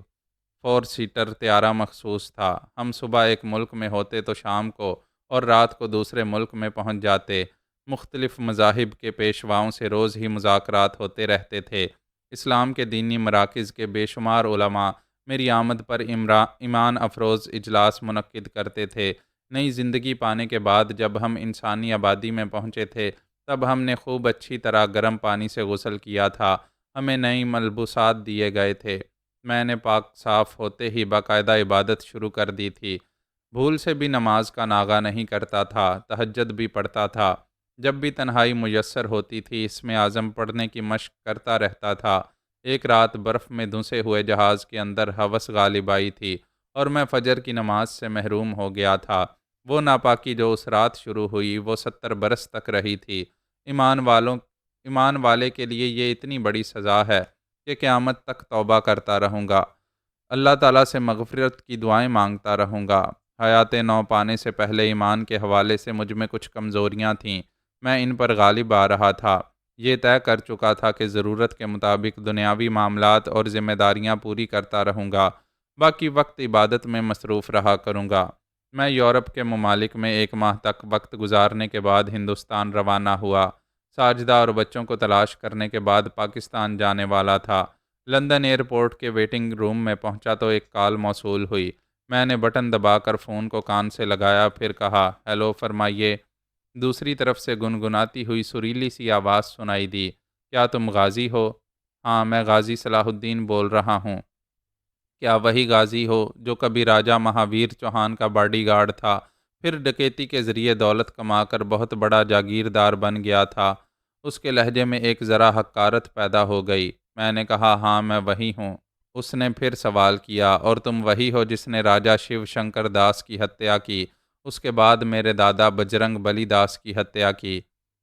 4 سیٹر طیارہ مخصوص تھا۔ ہم صبح ایک ملک میں ہوتے تو شام کو اور رات کو دوسرے ملک میں پہنچ جاتے۔ مختلف مذاہب کے پیشواؤں سے روز ہی مذاکرات ہوتے رہتے تھے۔ اسلام کے دینی مراکز کے بے شمار علماء میری آمد پر ایمان افروز اجلاس منعقد کرتے تھے۔ نئی زندگی پانے کے بعد جب ہم انسانی آبادی میں پہنچے تھے تب ہم نے خوب اچھی طرح گرم پانی سے غسل کیا تھا۔ ہمیں نئی ملبوسات دیے گئے تھے۔ میں نے پاک صاف ہوتے ہی باقاعدہ عبادت شروع کر دی تھی۔ بھول سے بھی نماز کا ناغہ نہیں کرتا تھا، تہجد بھی پڑھتا تھا۔ جب بھی تنہائی میسر ہوتی تھی اسم اعظم پڑھنے کی مشق کرتا رہتا تھا۔ ایک رات برف میں دھنسے ہوئے جہاز کے اندر ہوس غالب آئی تھی اور میں فجر کی نماز سے محروم ہو گیا تھا۔ وہ ناپاکی جو اس رات شروع ہوئی وہ 70 برس تک رہی تھی۔ ایمان والوں ایمان والے کے لیے یہ اتنی بڑی سزا ہے کہ قیامت تک توبہ کرتا رہوں گا، اللہ تعالیٰ سے مغفرت کی دعائیں مانگتا رہوں گا۔ حیات نو پانے سے پہلے ایمان کے حوالے سے مجھ میں کچھ کمزوریاں تھیں، میں ان پر غالب آ رہا تھا۔ یہ طے کر چکا تھا کہ ضرورت کے مطابق دنیاوی معاملات اور ذمہ داریاں پوری کرتا رہوں گا، باقی وقت عبادت میں مصروف رہا کروں گا۔ میں یورپ کے ممالک میں 1 ماہ تک وقت گزارنے کے بعد ہندوستان روانہ ہوا۔ ساجدہ اور بچوں کو تلاش کرنے کے بعد پاکستان جانے والا تھا۔ لندن ایئرپورٹ کے ویٹنگ روم میں پہنچا تو ایک کال موصول ہوئی۔ میں نے بٹن دبا کر فون کو کان سے لگایا، پھر کہا، ہیلو، فرمائیے۔ دوسری طرف سے گنگناتی ہوئی سریلی سی آواز سنائی دی، کیا تم غازی ہو؟ ہاں، میں غازی صلاح الدین بول رہا ہوں۔ کیا وہی غازی ہو جو کبھی راجہ مہاویر چوہان کا باڈی گارڈ تھا، پھر ڈکیتی کے ذریعے دولت کما کر بہت بڑا جاگیردار بن گیا تھا؟ اس کے لہجے میں ایک ذرا حقارت پیدا ہو گئی۔ میں نے کہا، ہاں، میں وہی ہوں۔ اس نے پھر سوال کیا، اور تم وہی ہو جس نے راجہ شیو شنکر داس کی ہتیا کی، اس کے بعد میرے دادا بجرنگ بلی داس کی ہتیا کی؟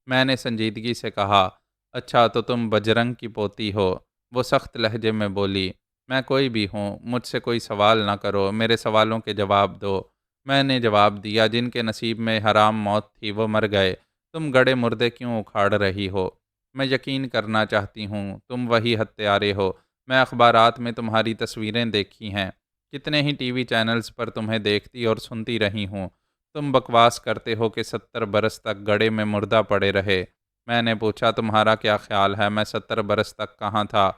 میں نے سنجیدگی سے کہا، اچھا تو تم بجرنگ کی پوتی ہو؟ وہ سخت لہجے میں بولی، میں کوئی بھی ہوں، مجھ سے کوئی سوال نہ کرو، میرے سوالوں کے جواب دو۔ میں نے جواب دیا، جن کے نصیب میں حرام موت تھی وہ مر گئے، تم گڑے مردے کیوں اکھاڑ رہی ہو؟ میں یقین کرنا چاہتی ہوں تم وہی ہتیارے ہو۔ میں اخبارات میں تمہاری تصویریں دیکھی ہیں، کتنے ہی ٹی وی چینلز پر تمہیں دیکھتی اور سنتی رہی ہوں۔ تم بکواس کرتے ہو کہ 70 برس تک گڑے میں مردہ پڑے رہے۔ میں نے پوچھا، تمہارا کیا خیال ہے میں 70 برس تک کہاں تھا؟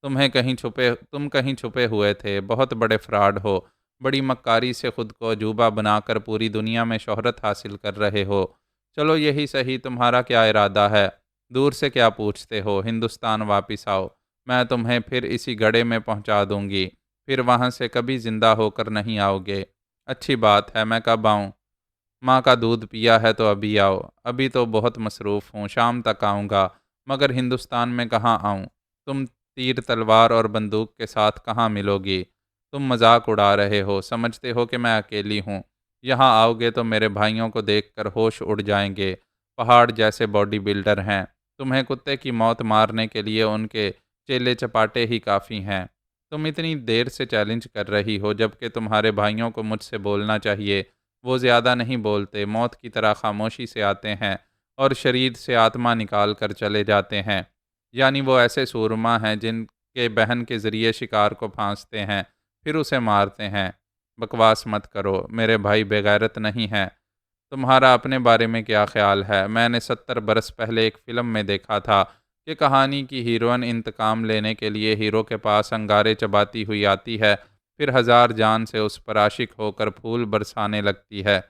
تم کہیں چھپے ہوئے تھے، بہت بڑے فراڈ ہو، بڑی مکاری سے خود کو عجوبہ بنا کر پوری دنیا میں شہرت حاصل کر رہے ہو۔ چلو یہی صحیح، تمہارا کیا ارادہ ہے؟ دور سے کیا پوچھتے ہو؟ ہندوستان واپس آؤ، میں تمہیں پھر اسی گڑھے میں پہنچا دوں گی، پھر وہاں سے کبھی زندہ ہو کر نہیں آؤ گے۔ اچھی بات ہے، میں کب آؤں؟ ماں کا دودھ پیا ہے تو ابھی آؤ۔ ابھی تو بہت مصروف ہوں، شام تک آؤں گا، مگر ہندوستان میں کہاں آؤں؟ تم تیر تلوار اور بندوق کے ساتھ کہاں ملو گی؟ تم مذاق اڑا رہے ہو، سمجھتے ہو کہ میں اکیلی ہوں؟ یہاں آؤ گے تو میرے بھائیوں کو دیکھ کر ہوش اڑ جائیں گے، پہاڑ جیسے باڈی بلڈر ہیں، تمہیں کتے کی موت مارنے کے لیے ان کے چیلے چپاٹے ہی کافی ہیں۔ تم اتنی دیر سے چیلنج کر رہی ہو، جبکہ تمہارے بھائیوں کو مجھ سے بولنا چاہیے، وہ زیادہ نہیں بولتے، موت کی طرح خاموشی سے آتے ہیں اور شریر سے آتما نکال کر چلے جاتے ہیں۔ یعنی وہ ایسے سورما ہیں جن کے بہن کے ذریعے شکار کو پھانستے ہیں، پھر اسے مارتے ہیں۔ بکواس مت کرو، میرے بھائی بے غیرت نہیں ہیں۔ تمہارا اپنے بارے میں کیا خیال ہے؟ میں نے 70 برس پہلے ایک فلم میں دیکھا تھا کہ کہانی کی ہیروئن انتقام لینے کے لیے ہیرو کے پاس انگارے چباتی ہوئی آتی ہے، پھر ہزار جان سے اس پر عاشق ہو کر پھول برسانے لگتی ہے۔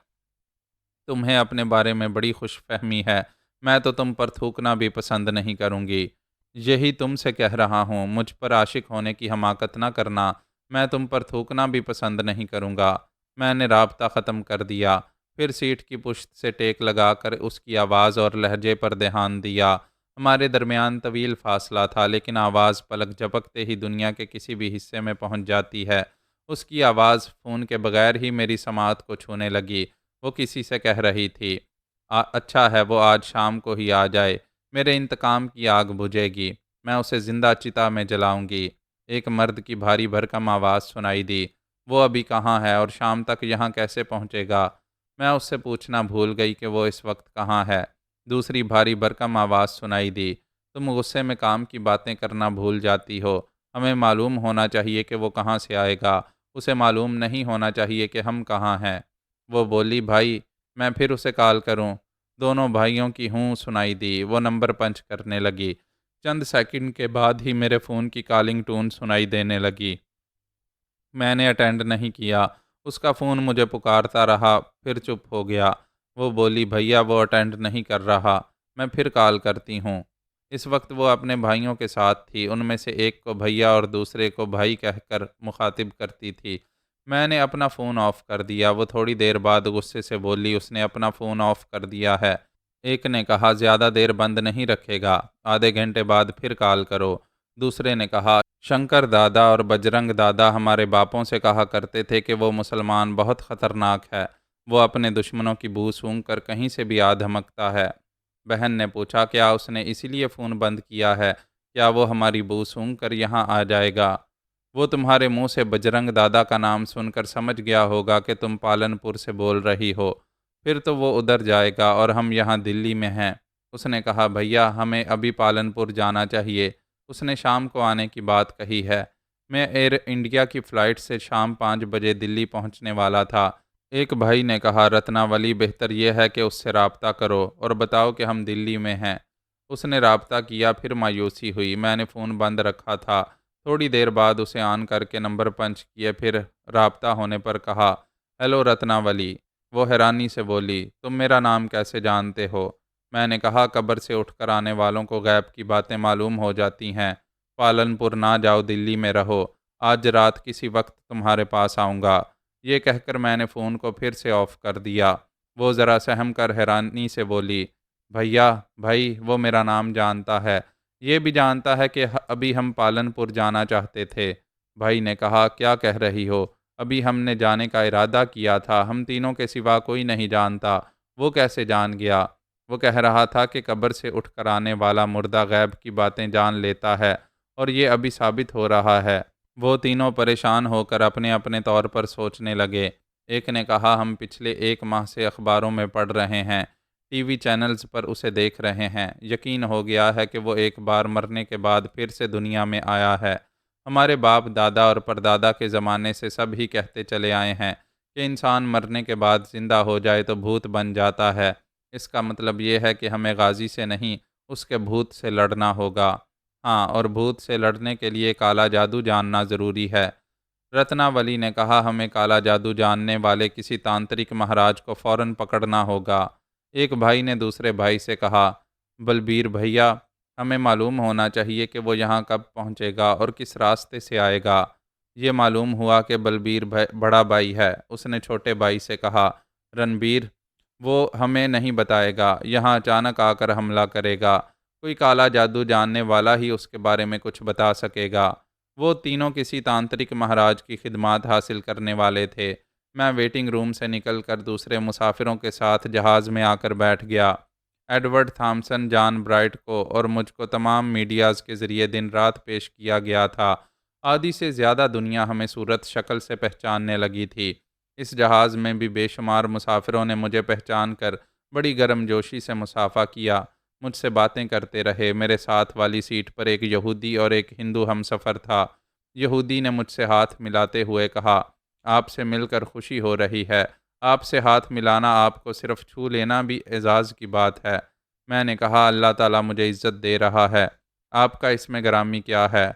تمہیں اپنے بارے میں بڑی خوش فہمی ہے، میں تو تم پر تھوکنا بھی پسند نہیں کروں گی۔ یہی تم سے کہہ رہا ہوں، مجھ پر عاشق ہونے کی حماقت نہ کرنا، میں تم پر تھوکنا بھی پسند نہیں کروں گا۔ میں نے رابطہ ختم کر دیا، پھر سیٹ کی پشت سے ٹیک لگا کر اس کی آواز اور لہجے پر دھیان دیا۔ ہمارے درمیان طویل فاصلہ تھا، لیکن آواز پلک جھپکتے ہی دنیا کے کسی بھی حصے میں پہنچ جاتی ہے۔ اس کی آواز فون کے بغیر ہی میری سماعت کو چھونے لگی۔ وہ کسی سے کہہ رہی تھی، اچھا ہے وہ آج شام کو ہی آ جائے، میرے انتقام کی آگ بجھے گی، میں اسے زندہ چتا میں جلاؤں گی۔ ایک مرد کی بھاری بھرکم آواز سنائی دی، وہ ابھی کہاں ہے اور شام تک یہاں کیسے پہنچے گا؟ میں اس سے پوچھنا بھول گئی کہ وہ اس وقت کہاں ہے۔ دوسری بھاری بھرکم آواز سنائی دی، تم غصے میں کام کی باتیں کرنا بھول جاتی ہو، ہمیں معلوم ہونا چاہیے کہ وہ کہاں سے آئے گا، اسے معلوم نہیں ہونا چاہیے کہ ہم کہاں ہیں۔ وہ بولی، بھائی، میں پھر اسے کال کروں؟ دونوں بھائیوں کی ہوں سنائی دی، وہ نمبر پنچ کرنے لگی۔ چند سیکنڈ کے بعد ہی میرے فون کی کالنگ ٹون سنائی دینے لگی۔ میں نے اٹینڈ نہیں کیا، اس کا فون مجھے پکارتا رہا، پھر چپ ہو گیا۔ وہ بولی، بھیا وہ اٹینڈ نہیں کر رہا، میں پھر کال کرتی ہوں۔ اس وقت وہ اپنے بھائیوں کے ساتھ تھی، ان میں سے ایک کو بھیا اور دوسرے کو بھائی کہہ کر مخاطب کرتی تھی۔ میں نے اپنا فون آف کر دیا۔ وہ تھوڑی دیر بعد غصے سے بولی، اس نے اپنا فون آف کر دیا ہے۔ ایک نے کہا، زیادہ دیر بند نہیں رکھے گا، آدھے گھنٹے بعد پھر کال کرو۔ دوسرے نے کہا، شنکر دادا اور بجرنگ دادا ہمارے باپوں سے کہا کرتے تھے کہ وہ مسلمان بہت خطرناک ہے، وہ اپنے دشمنوں کی بو سونگھ کر کہیں سے بھی آ دھمکتا ہے۔ بہن نے پوچھا، کیا اس نے اسی لیے فون بند کیا ہے؟ کیا وہ ہماری بو سونگھ کر یہاں آ جائے گا؟ وہ تمہارے منہ سے بجرنگ دادا کا نام سن کر سمجھ گیا ہوگا کہ تم پالن پور سے بول رہی ہو، پھر تو وہ ادھر جائے گا اور ہم یہاں دلی میں ہیں۔ اس نے کہا، بھیا ہمیں ابھی پالن پور جانا چاہیے، اس نے شام کو آنے کی بات کہی ہے۔ میں ایئر انڈیا کی فلائٹ سے شام 5 بجے دلی پہنچنے والا تھا۔ ایک بھائی نے کہا، رتناولی بہتر یہ ہے کہ اس سے رابطہ کرو اور بتاؤ کہ ہم دلی میں ہیں۔ اس نے رابطہ کیا، پھر مایوسی ہوئی۔ میں نے فون بند رکھا تھا۔ تھوڑی دیر بعد اسے آن کر کے نمبر پنچ کیے، پھر رابطہ ہونے پر کہا، ہیلو رتناولی۔ وہ حیرانی سے بولی، تم میرا نام کیسے جانتے ہو؟ میں نے کہا، قبر سے اٹھ کر آنے والوں کو غیب کی باتیں معلوم ہو جاتی ہیں۔ پالن پور نہ جاؤ، دلی میں رہو، آج رات کسی وقت تمہارے پاس آؤں گا۔ یہ کہہ کر میں نے فون کو پھر سے آف کر دیا۔ وہ ذرا سہم کر حیرانی سے بولی، بھیا بھائی وہ میرا نام جانتا ہے، یہ بھی جانتا ہے کہ ابھی ہم پالن پور جانا چاہتے تھے۔ بھائی نے کہا، کیا کہہ رہی ہو؟ ابھی ہم نے جانے کا ارادہ کیا تھا، ہم تینوں کے سوا کوئی نہیں جانتا۔ وہ کیسے جان گیا؟ وہ کہہ رہا تھا کہ قبر سے اٹھ کر آنے والا مردہ غیب کی باتیں جان لیتا ہے، اور یہ ابھی ثابت ہو رہا ہے۔ وہ تینوں پریشان ہو کر اپنے اپنے طور پر سوچنے لگے۔ ایک نے کہا، ہم پچھلے 1 ماہ سے اخباروں میں پڑھ رہے ہیں، ٹی وی چینلز پر اسے دیکھ رہے ہیں، یقین ہو گیا ہے کہ وہ ایک بار مرنے کے بعد پھر سے دنیا میں آیا ہے۔ ہمارے باپ دادا اور پردادا کے زمانے سے سب ہی کہتے چلے آئے ہیں کہ انسان مرنے کے بعد زندہ ہو جائے تو بھوت بن جاتا ہے۔ اس کا مطلب یہ ہے کہ ہمیں غازی سے نہیں، اس کے بھوت سے لڑنا ہوگا۔ ہاں، اور بھوت سے لڑنے کے لیے کالا جادو جاننا ضروری ہے۔ رتناولی نے کہا، ہمیں کالا جادو جاننے والے کسی تانترک مہاراج کو فوراً پکڑنا ہوگا۔ ایک بھائی نے دوسرے بھائی سے کہا، بلبیر بھیا، ہمیں معلوم ہونا چاہیے کہ وہ یہاں کب پہنچے گا اور کس راستے سے آئے گا۔ یہ معلوم ہوا کہ بلبیر بڑا بھائی ہے۔ اس نے چھوٹے بھائی سے کہا، رنبیر، وہ ہمیں نہیں بتائے گا، یہاں اچانک آ کر حملہ کرے گا، کوئی کالا جادو جاننے والا ہی اس کے بارے میں کچھ بتا سکے گا۔ وہ تینوں کسی تانترک مہاراج کی خدمات حاصل کرنے والے تھے۔ میں ویٹنگ روم سے نکل کر دوسرے مسافروں کے ساتھ جہاز میں آ کر بیٹھ گیا۔ ایڈورڈ تھامسن، جان برائٹ کو اور مجھ کو تمام میڈیاز کے ذریعے دن رات پیش کیا گیا تھا۔ آدھی سے زیادہ دنیا ہمیں صورت شکل سے پہچاننے لگی تھی۔ اس جہاز میں بھی بے شمار مسافروں نے مجھے پہچان کر بڑی گرم جوشی سے مصافحہ کیا، مجھ سے باتیں کرتے رہے۔ میرے ساتھ والی سیٹ پر ایک یہودی اور ایک ہندو ہم سفر تھا۔ یہودی نے مجھ سے ہاتھ ملاتے ہوئے کہا، آپ سے مل کر خوشی ہو رہی ہے، آپ سے ہاتھ ملانا، آپ کو صرف چھو لینا بھی اعزاز کی بات ہے۔ میں نے کہا، اللہ تعالیٰ مجھے عزت دے رہا ہے، آپ کا اس میں گرامی کیا ہے؟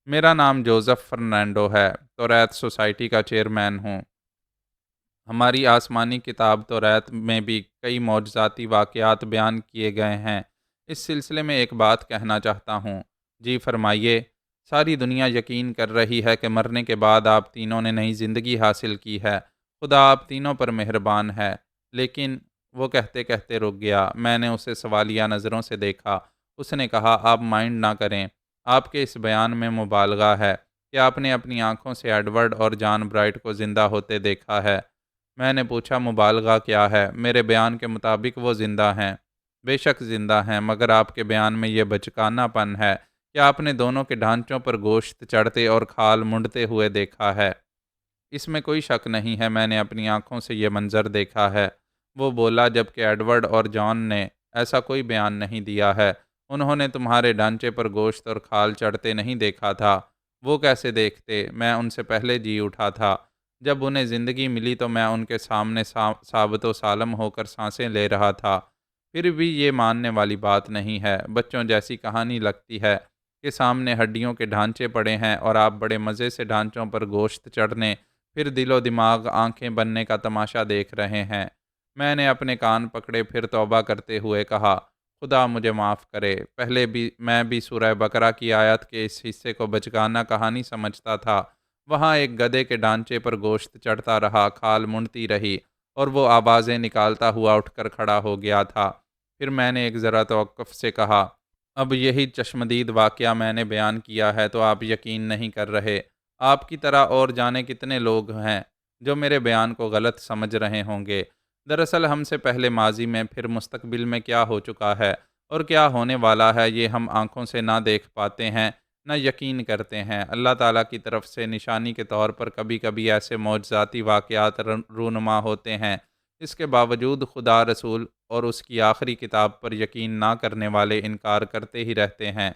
میرا نام جوزف فرنینڈو ہے، توریت سوسائٹی کا چیئرمین ہوں۔ ہماری آسمانی کتاب توریت میں بھی کئی معجزاتی واقعات بیان کیے گئے ہیں۔ اس سلسلے میں ایک بات کہنا چاہتا ہوں۔ جی فرمائیے۔ ساری دنیا یقین کر رہی ہے کہ مرنے کے بعد آپ تینوں نے نئی زندگی حاصل کی ہے۔ خدا آپ تینوں پر مہربان ہے۔ لیکن وہ کہتے کہتے رک گیا۔ میں نے اسے سوالیہ نظروں سے دیکھا۔ اس نے کہا، آپ مائنڈ نہ کریں، آپ کے اس بیان میں مبالغہ ہے کہ آپ نے اپنی آنکھوں سے ایڈورڈ اور جان برائٹ کو زندہ ہوتے دیکھا ہے۔ میں نے پوچھا، مبالغہ کیا ہے؟ میرے بیان کے مطابق وہ زندہ ہیں۔ بے شک زندہ ہیں، مگر آپ کے بیان میں یہ بچکانہ پن ہے کہ آپ نے دونوں کے ڈھانچوں پر گوشت چڑھتے اور کھال منڈتے ہوئے دیکھا ہے۔ اس میں کوئی شک نہیں ہے، میں نے اپنی آنکھوں سے یہ منظر دیکھا ہے۔ وہ بولا، جبکہ ایڈورڈ اور جان نے ایسا کوئی بیان نہیں دیا ہے۔ انہوں نے تمہارے ڈھانچے پر گوشت اور کھال چڑھتے نہیں دیکھا تھا۔ وہ کیسے دیکھتے؟ میں ان سے پہلے جی اٹھا تھا۔ جب انہیں زندگی ملی تو میں ان کے سامنے ثابت و سالم ہو کر سانسیں لے رہا تھا۔ پھر بھی یہ ماننے والی بات نہیں ہے، بچوں جیسی کہانی لگتی ہے کہ سامنے ہڈیوں کے ڈھانچے پڑے ہیں اور آپ بڑے مزے سے ڈھانچوں پر گوشت چڑھنے، پھر دل و دماغ، آنکھیں بننے کا تماشا دیکھ رہے ہیں۔ میں نے اپنے کان پکڑے، پھر توبہ کرتے ہوئے کہا، خدا مجھے معاف کرے۔ پہلے بھی میں بھی سورہ بقرہ کی آیت کے اس حصے کو بچگانہ کہانی سمجھتا تھا۔ وہاں ایک گدھے کے ڈھانچے پر گوشت چڑھتا رہا، کھال منڈتی رہی اور وہ آوازیں نکالتا ہوا اٹھ کر کھڑا ہو گیا تھا۔ پھر میں نے ایک ذرا توقف سے کہا، اب یہی چشمدید واقعہ میں نے بیان کیا ہے تو آپ یقین نہیں کر رہے۔ آپ کی طرح اور جانے کتنے لوگ ہیں جو میرے بیان کو غلط سمجھ رہے ہوں گے۔ دراصل ہم سے پہلے ماضی میں، پھر مستقبل میں کیا ہو چکا ہے اور کیا ہونے والا ہے، یہ ہم آنکھوں سے نہ دیکھ پاتے ہیں، نہ یقین کرتے ہیں۔ اللہ تعالیٰ کی طرف سے نشانی کے طور پر کبھی کبھی ایسے معجزاتی واقعات رونما ہوتے ہیں۔ اس کے باوجود خدا، رسول اور اس کی آخری کتاب پر یقین نہ کرنے والے انکار کرتے ہی رہتے ہیں۔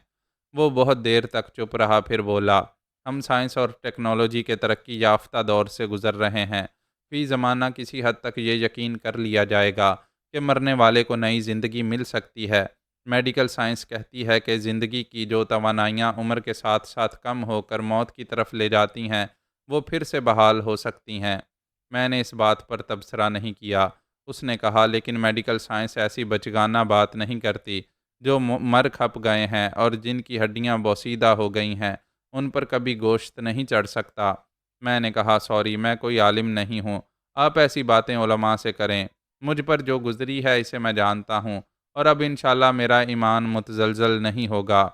وہ بہت دیر تک چپ رہا، پھر بولا، ہم سائنس اور ٹیکنالوجی کے ترقی یافتہ دور سے گزر رہے ہیں۔ فی زمانہ کسی حد تک یہ یقین کر لیا جائے گا کہ مرنے والے کو نئی زندگی مل سکتی ہے۔ میڈیکل سائنس کہتی ہے کہ زندگی کی جو توانائیاں عمر کے ساتھ ساتھ کم ہو کر موت کی طرف لے جاتی ہیں، وہ پھر سے بحال ہو سکتی ہیں۔ میں نے اس بات پر تبصرہ نہیں کیا۔ اس نے کہا، لیکن میڈیکل سائنس ایسی بچگانہ بات نہیں کرتی۔ جو مر کھپ گئے ہیں اور جن کی ہڈیاں بوسیدہ ہو گئی ہیں، ان پر کبھی گوشت نہیں چڑھ سکتا۔ میں نے کہا، سوری، میں کوئی عالم نہیں ہوں۔ آپ ایسی باتیں علماء سے کریں۔ مجھ پر جو گزری ہے اسے میں جانتا ہوں، اور اب انشاءاللہ میرا ایمان متزلزل نہیں ہوگا۔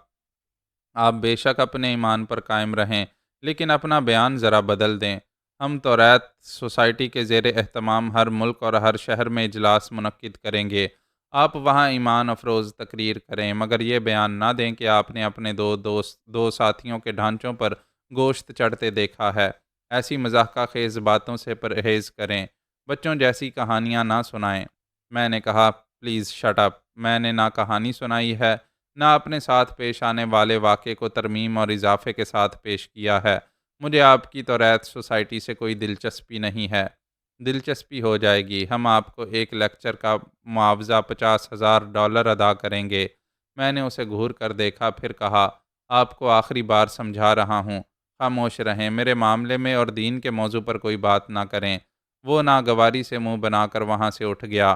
آپ بے شک اپنے ایمان پر قائم رہیں، لیکن اپنا بیان ذرا بدل دیں۔ ہم توریت سوسائٹی کے زیر اہتمام ہر ملک اور ہر شہر میں اجلاس منعقد کریں گے۔ آپ وہاں ایمان افروز تقریر کریں، مگر یہ بیان نہ دیں کہ آپ نے اپنے دو ساتھیوں کے ڈھانچوں پر گوشت چڑھتے دیکھا ہے۔ ایسی مضحکہ خیز باتوں سے پرہیز کریں۔ بچوں جیسی کہانیاں نہ سنائیں۔ میں نے کہا، پلیز شٹ اپ۔ میں نے نہ کہانی سنائی ہے، نہ اپنے ساتھ پیش آنے والے واقعے کو ترمیم اور اضافے کے ساتھ پیش کیا ہے۔ مجھے آپ کی توریت سوسائٹی سے کوئی دلچسپی نہیں ہے۔ دلچسپی ہو جائے گی، ہم آپ کو ایک لیکچر کا معاوضہ $50,000 ادا کریں گے۔ میں نے اسے گھور کر دیکھا، پھر کہا، آپ کو آخری بار سمجھا رہا ہوں، خاموش رہیں، میرے معاملے میں اور دین کے موضوع پر کوئی بات نہ کریں۔ وہ ناگواری سے منہ بنا کر وہاں سے اٹھ گیا۔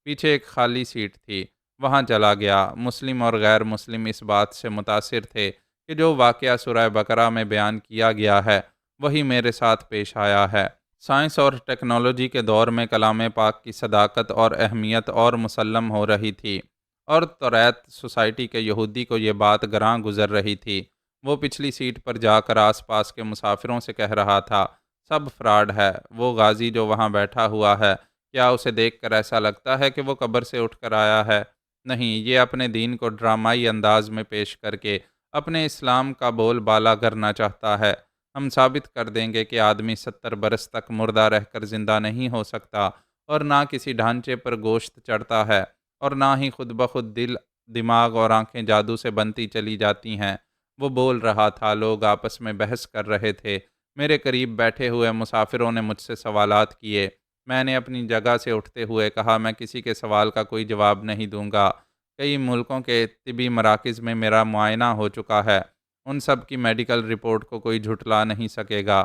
پیچھے ایک خالی سیٹ تھی، وہاں چلا گیا۔ مسلم اور غیر مسلم اس بات سے متاثر تھے کہ جو واقعہ سورہ بقرہ میں بیان کیا گیا ہے، وہی میرے ساتھ پیش آیا ہے۔ سائنس اور ٹیکنالوجی کے دور میں کلام پاک کی صداقت اور اہمیت اور مسلم ہو رہی تھی، اور توریت سوسائٹی کے یہودی کو یہ بات گراں گزر رہی تھی۔ وہ پچھلی سیٹ پر جا کر آس پاس کے مسافروں سے کہہ رہا تھا، سب فراڈ ہے۔ وہ غازی جو وہاں بیٹھا ہوا ہے، کیا اسے دیکھ کر ایسا لگتا ہے کہ وہ قبر سے اٹھ کر آیا ہے؟ نہیں، یہ اپنے دین کو ڈرامائی انداز میں پیش کر کے اپنے اسلام کا بول بالا کرنا چاہتا ہے۔ ہم ثابت کر دیں گے کہ آدمی 70 برس تک مردہ رہ کر زندہ نہیں ہو سکتا، اور نہ کسی ڈھانچے پر گوشت چڑھتا ہے، اور نہ ہی خود بخود دل، دماغ اور آنکھیں جادو سے بنتی چلی جاتی ہیں۔ وہ بول رہا تھا، لوگ آپس میں بحث کر رہے تھے۔ میرے قریب بیٹھے ہوئے مسافروں نے مجھ سے سوالات کیے۔ میں نے اپنی جگہ سے اٹھتے ہوئے کہا، میں کسی کے سوال کا کوئی جواب نہیں دوں گا۔ کئی ملکوں کے طبی مراکز میں میرا معائنہ ہو چکا ہے۔ ان سب کی میڈیکل رپورٹ کو کوئی جھٹلا نہیں سکے گا۔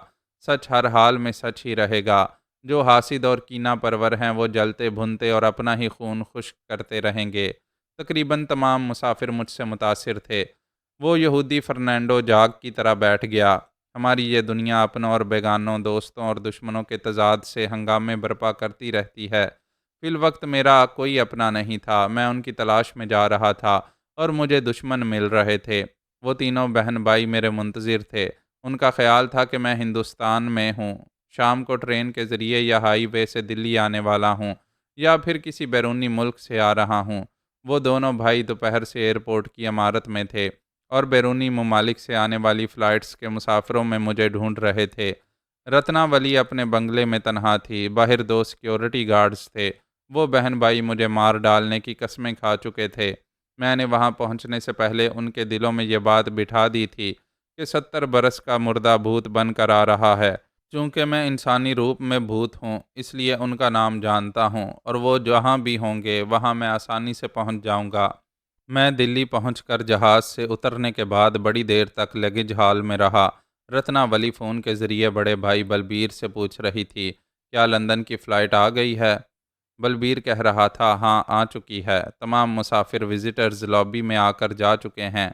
سچ ہر حال میں سچ ہی رہے گا۔ جو حاسد اور کینہ پرور ہیں، وہ جلتے بھنتے اور اپنا ہی خون خشک کرتے رہیں گے۔ تقریباً تمام مسافر مجھ سے متاثر تھے۔ وہ یہودی فرنینڈو جاگ کی طرح بیٹھ گیا۔ ہماری یہ دنیا اپنوں اور بیگانوں، دوستوں اور دشمنوں کے تضاد سے ہنگامے برپا کرتی رہتی ہے۔ فی الوقت میرا کوئی اپنا نہیں تھا۔ میں ان کی تلاش میں جا رہا تھا، اور مجھے دشمن مل رہے تھے۔ وہ تینوں بہن بھائی میرے منتظر تھے۔ ان کا خیال تھا کہ میں ہندوستان میں ہوں، شام کو ٹرین کے ذریعے یا ہائی وے سے دلی آنے والا ہوں، یا پھر کسی بیرونی ملک سے آ رہا ہوں۔ وہ دونوں بھائی دوپہر سے ایئرپورٹ کی عمارت میں تھے، اور بیرونی ممالک سے آنے والی فلائٹس کے مسافروں میں مجھے ڈھونڈ رہے تھے۔ رتناولی اپنے بنگلے میں تنہا تھی، باہر 2 سیکیورٹی گارڈز تھے۔ وہ بہن بھائی مجھے مار ڈالنے کی قسمیں کھا چکے تھے۔ میں نے وہاں پہنچنے سے پہلے ان کے دلوں میں یہ بات بٹھا دی تھی کہ 70 برس کا مردہ بھوت بن کر آ رہا ہے۔ چونکہ میں انسانی روپ میں بھوت ہوں، اس لیے ان کا نام جانتا ہوں، اور وہ جہاں بھی ہوں گے وہاں میں آسانی سے پہنچ جاؤں گا۔ میں دلی پہنچ کر جہاز سے اترنے کے بعد بڑی دیر تک لگیج ہال میں رہا۔ رتناولی فون کے ذریعے بڑے بھائی بلبیر سے پوچھ رہی تھی، کیا لندن کی فلائٹ آ گئی ہے؟ بلبیر کہہ رہا تھا، ہاں آ چکی ہے۔ تمام مسافر وزٹرز لابی میں آ کر جا چکے ہیں۔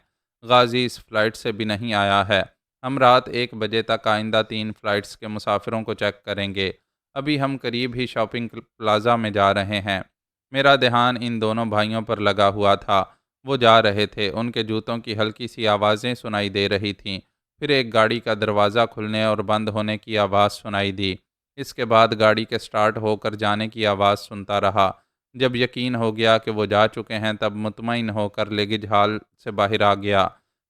غازی اس فلائٹ سے بھی نہیں آیا ہے۔ ہم رات 1 بجے تک آئندہ 3 فلائٹس کے مسافروں کو چیک کریں گے۔ ابھی ہم قریب ہی شاپنگ پلازا میں جا رہے ہیں۔ میرا دھیان ان دونوں بھائیوں پر لگا ہوا تھا۔ وہ جا رہے تھے، ان کے جوتوں کی ہلکی سی آوازیں سنائی دے رہی تھیں۔ پھر ایک گاڑی کا دروازہ کھلنے اور بند ہونے کی آواز سنائی دی۔ اس کے بعد گاڑی کے سٹارٹ ہو کر جانے کی آواز سنتا رہا۔ جب یقین ہو گیا کہ وہ جا چکے ہیں تب مطمئن ہو کر لگیج ہال سے باہر آ گیا۔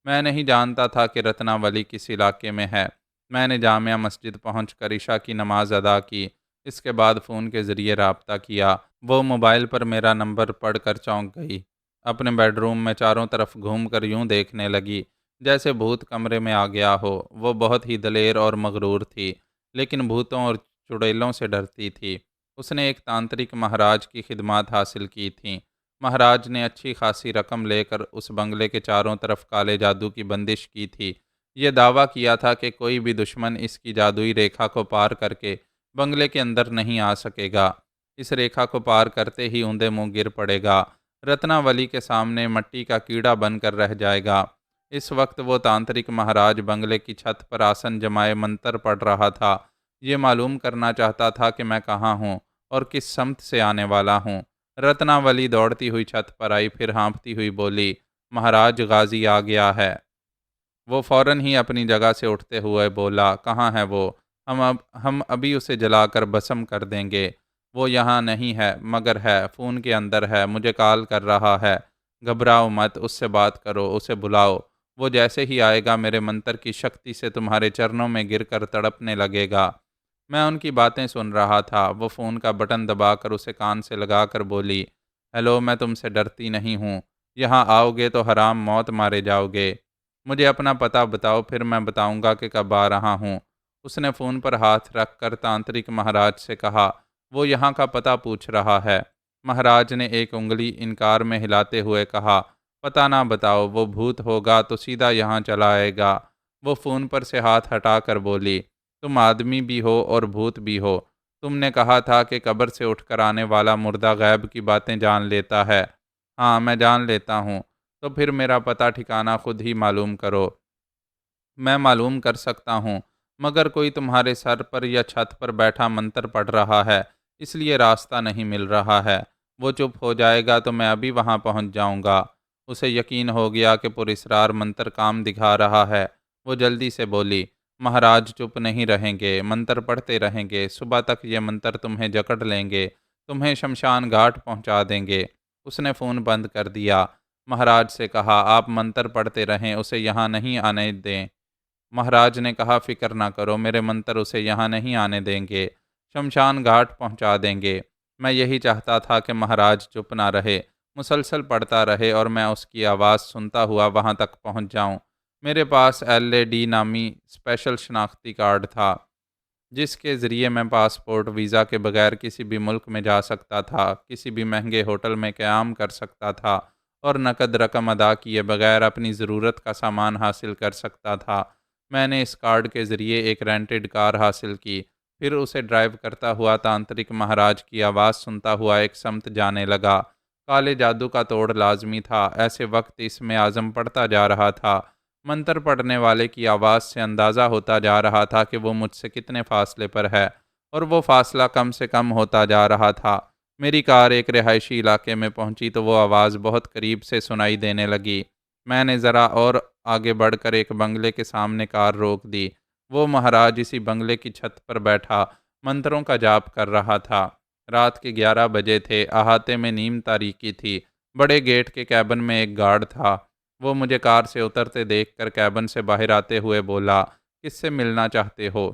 میں نہیں جانتا تھا کہ رتناولی کس علاقے میں ہے۔ میں نے جامعہ مسجد پہنچ کر عشاء کی نماز ادا کی۔ اس کے بعد فون کے ذریعے رابطہ کیا۔ وہ موبائل پر میرا نمبر پڑھ کر چونک گئی۔ اپنے بیڈ روم میں چاروں طرف گھوم کر یوں دیکھنے لگی جیسے بھوت کمرے میں آ گیا ہو۔ وہ بہت ہی دلیر اور مغرور تھی، لیکن بھوتوں اور چڑیلوں سے ڈرتی تھی۔ اس نے ایک تانترک مہاراج کی خدمات حاصل کی تھیں۔ مہاراج نے اچھی خاصی رقم لے کر اس بنگلے کے چاروں طرف کالے جادو کی بندش کی تھی۔ یہ دعویٰ کیا تھا کہ کوئی بھی دشمن اس کی جادوئی ریکھا کو پار کر کے بنگلے کے اندر نہیں آ سکے گا۔ اس ریکھا کو پار کرتے ہی اوندے منہ گر پڑے گا، رتناولی کے سامنے مٹی کا کیڑا بن کر رہ جائے گا۔ اس وقت وہ تانترک مہاراج بنگلے کی چھت پر آسن جمائے منتر پڑھ رہا تھا۔ یہ معلوم کرنا چاہتا تھا کہ میں کہاں ہوں اور کس سمت سے آنے والا ہوں۔ رتناولی دوڑتی ہوئی چھت پر آئی، پھر ہانپتی ہوئی بولی، مہاراج غازی آ گیا ہے۔ وہ فوراً ہی اپنی جگہ سے اٹھتے ہوئے بولا، کہاں ہے وہ؟ ہم ابھی اسے جلا کر بھسم کر دیں گے۔ وہ یہاں نہیں ہے، مگر ہے، فون کے اندر ہے، مجھے کال کر رہا ہے۔ گھبراؤ مت، اس سے بات کرو، اسے بلاؤ۔ وہ جیسے ہی آئے گا میرے منتر کی شکتی سے تمہارے چرنوں میں گر کر تڑپنے لگے گا۔ میں ان کی باتیں سن رہا تھا۔ وہ فون کا بٹن دبا کر اسے کان سے لگا کر بولی، ہیلو، میں تم سے ڈرتی نہیں ہوں۔ یہاں آؤ گے تو حرام موت مارے جاؤ گے۔ مجھے اپنا پتہ بتاؤ، پھر میں بتاؤں گا کہ کب آ رہا ہوں۔ اس نے فون پر ہاتھ رکھ کر تانترک مہاراج سے کہا، وہ یہاں کا پتہ پوچھ رہا ہے۔ مہاراج نے ایک انگلی انکار میں ہلاتے ہوئے کہا، پتہ نہ بتاؤ، وہ بھوت ہوگا تو سیدھا یہاں چلا آئے گا۔ وہ فون پر سے ہاتھ ہٹا کر بولی، تم آدمی بھی ہو اور بھوت بھی ہو۔ تم نے کہا تھا کہ قبر سے اٹھ کر آنے والا مردہ غیب کی باتیں جان لیتا ہے۔ ہاں، میں جان لیتا ہوں۔ تو پھر میرا پتہ ٹھکانہ خود ہی معلوم کرو۔ میں معلوم کر سکتا ہوں، مگر کوئی تمہارے سر پر یا چھت پر بیٹھا منتر پڑھ رہا ہے، اس لیے راستہ نہیں مل رہا ہے۔ وہ چپ ہو جائے گا تو میں ابھی وہاں پہنچ جاؤں گا۔ اسے یقین ہو گیا کہ پراسرار منتر کام دکھا رہا ہے۔ وہ جلدی سے بولی، مہاراج چپ نہیں رہیں گے، منتر پڑھتے رہیں گے، صبح تک یہ منتر تمہیں جکڑ لیں گے، تمہیں شمشان گھاٹ پہنچا دیں گے۔ اس نے فون بند کر دیا۔ مہاراج سے کہا، آپ منتر پڑھتے رہیں، اسے یہاں نہیں آنے دیں۔ مہاراج نے کہا، فکر نہ کرو، میرے منتر اسے یہاں نہیں آنے دیں گے، شمشان گھاٹ پہنچا دیں گے۔ میں یہی چاہتا تھا کہ مہاراج چپ نہ رہے، مسلسل پڑھتا رہے اور میں اس کی آواز سنتا ہوا وہاں تک پہنچ جاؤں۔ میرے پاس LAD نامی اسپیشل شناختی کارڈ تھا، جس کے ذریعے میں پاسپورٹ ویزا کے بغیر کسی بھی ملک میں جا سکتا تھا، کسی بھی مہنگے ہوٹل میں قیام کر سکتا تھا اور نقد رقم ادا کیے بغیر اپنی ضرورت کا سامان حاصل کر سکتا تھا۔ میں نے اس کارڈ کے ذریعے ایک رینٹڈ کار حاصل کی، پھر اسے ڈرائیو کرتا ہوا تانترک مہاراج کی آواز سنتا ہوا ایک سمت جانے لگا۔ کالے جادو کا توڑ لازمی تھا۔ ایسے وقت اس میں اعظم پڑھتا جا رہا تھا۔ منتر پڑھنے والے کی آواز سے اندازہ ہوتا جا رہا تھا کہ وہ مجھ سے کتنے فاصلے پر ہے، اور وہ فاصلہ کم سے کم ہوتا جا رہا تھا۔ میری کار ایک رہائشی علاقے میں پہنچی تو وہ آواز بہت قریب سے سنائی دینے لگی۔ میں نے ذرا اور آگے بڑھ کر ایک بنگلے کے سامنے کار روک دی۔ وہ مہاراج اسی بنگلے کی چھت پر بیٹھا منتروں کا جاپ کر رہا تھا۔ رات کے 11 بجے تھے، احاطے میں نیم تاریکی تھی۔ بڑے گیٹ کے کیبن میں ایک گارڈ تھا۔ وہ مجھے کار سے اترتے دیکھ کر کیبن سے باہر آتے ہوئے بولا، کس سے ملنا چاہتے ہو؟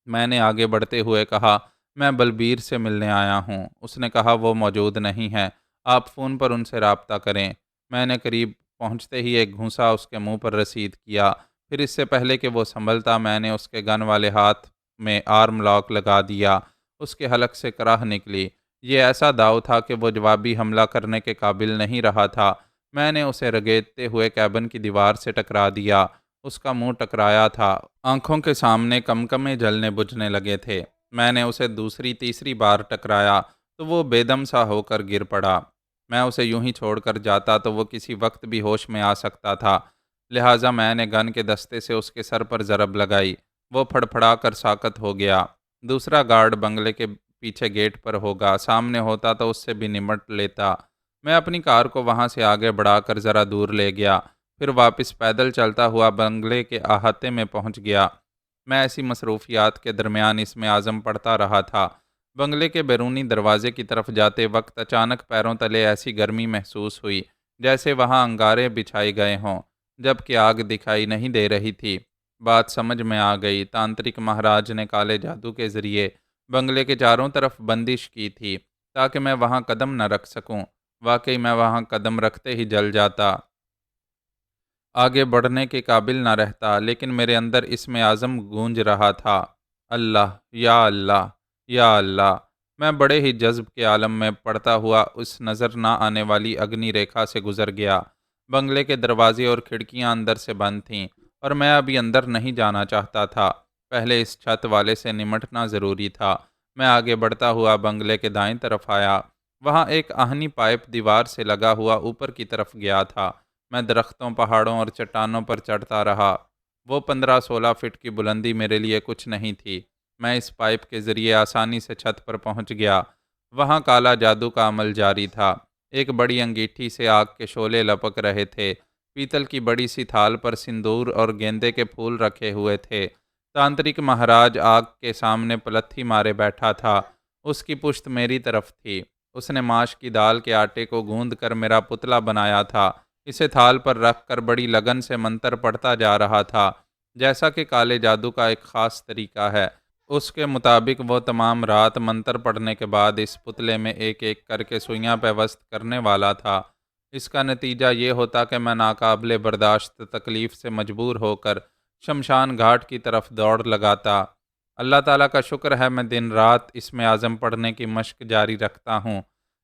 میں نے آگے بڑھتے ہوئے کہا، میں بلبیر سے ملنے آیا ہوں۔ اس نے کہا، وہ موجود نہیں ہے، آپ فون پر ان سے رابطہ کریں۔ میں نے قریب پہنچتے ہی ایک گھونسا اس کے منہ پر رسید کیا، پھر اس سے پہلے کہ وہ سنبھلتا میں نے اس کے گن والے ہاتھ میں آرم لاک لگا دیا۔ اس کے حلق سے کراہ نکلی۔ یہ ایسا داؤ تھا کہ وہ جوابی حملہ کرنے کے قابل نہیں رہا تھا۔ میں نے اسے رگیدتے ہوئے کیبن کی دیوار سے ٹکرا دیا۔ اس کا منہ ٹکرایا تھا، آنکھوں کے سامنے کمکمے جلنے بجھنے لگے تھے۔ میں نے اسے دوسری تیسری بار ٹکرایا تو وہ بے دم سا ہو کر گر پڑا۔ میں اسے یوں ہی چھوڑ کر جاتا تو وہ کسی وقت بھی ہوش میں آ سکتا تھا، لہٰذا میں نے گن کے دستے سے اس کے سر پر ضرب لگائی۔ وہ پھڑپھڑا کر ساکت ہو گیا۔ دوسرا گارڈ بنگلے کے پیچھے گیٹ پر ہوگا، سامنے ہوتا تو اس سے بھی نمٹ لیتا۔ میں اپنی کار کو وہاں سے آگے بڑھا کر ذرا دور لے گیا، پھر واپس پیدل چلتا ہوا بنگلے کے احاطے میں پہنچ گیا۔ میں ایسی مصروفیات کے درمیان اسم اعظم پڑھتا رہا تھا۔ بنگلے کے بیرونی دروازے کی طرف جاتے وقت اچانک پیروں تلے ایسی گرمی محسوس ہوئی جیسے وہاں انگارے بچھائے گئے ہوں، جبکہ آگ دکھائی نہیں دے رہی تھی۔ بات سمجھ میں آ گئی، تانترک مہاراج نے کالے جادو کے ذریعے بنگلے کے چاروں طرف بندش کی تھی تاکہ میں وہاں قدم نہ رکھ سکوں۔ واقعی میں وہاں قدم رکھتے ہی جل جاتا، آگے بڑھنے کے قابل نہ رہتا، لیکن میرے اندر اسم اعظم گونج رہا تھا، اللہ، یا اللہ، یا اللہ۔ میں بڑے ہی جذب کے عالم میں پڑتا ہوا اس نظر نہ آنے والی اگنی ریکھا سے گزر گیا۔ بنگلے کے دروازے اور کھڑکیاں اندر سے بند تھیں اور میں ابھی اندر نہیں جانا چاہتا تھا، پہلے اس چھت والے سے نمٹنا ضروری تھا۔ میں آگے بڑھتا ہوا بنگلے کے دائیں طرف آیا، وہاں ایک آہنی پائپ دیوار سے لگا ہوا اوپر کی طرف گیا تھا۔ میں درختوں، پہاڑوں اور چٹانوں پر چڑھتا رہا۔ وہ 15-16 فٹ کی بلندی میرے لیے کچھ نہیں تھی۔ میں اس پائپ کے ذریعے آسانی سے چھت پر پہنچ گیا۔ وہاں کالا جادو کا عمل جاری تھا۔ ایک بڑی انگیٹھی سے آگ کے شعلے لپک رہے تھے۔ پیتل کی بڑی سی تھال پر سندور اور گیندے کے پھول رکھے ہوئے تھے۔ تانترک مہاراج آگ کے سامنے پلتھی مارے بیٹھا تھا۔ اس کی پشت میری طرف تھی۔ اس نے ماش کی دال کے آٹے کو گوندھ کر میرا پتلا بنایا تھا۔ اسے تھال پر رکھ کر بڑی لگن سے منتر پڑھتا جا رہا تھا، جیسا کہ کالے جادو کا ایک خاص طریقہ ہے۔ اس کے مطابق وہ تمام رات منتر پڑھنے کے بعد اس پتلے میں ایک ایک کر کے سوئیاں پیوست کرنے والا تھا۔ اس کا نتیجہ یہ ہوتا کہ میں ناقابل برداشت تکلیف سے مجبور ہو کر شمشان گھاٹ کی طرف دوڑ لگاتا۔ اللہ تعالیٰ کا شکر ہے میں دن رات اسم اعظم پڑھنے کی مشق جاری رکھتا ہوں۔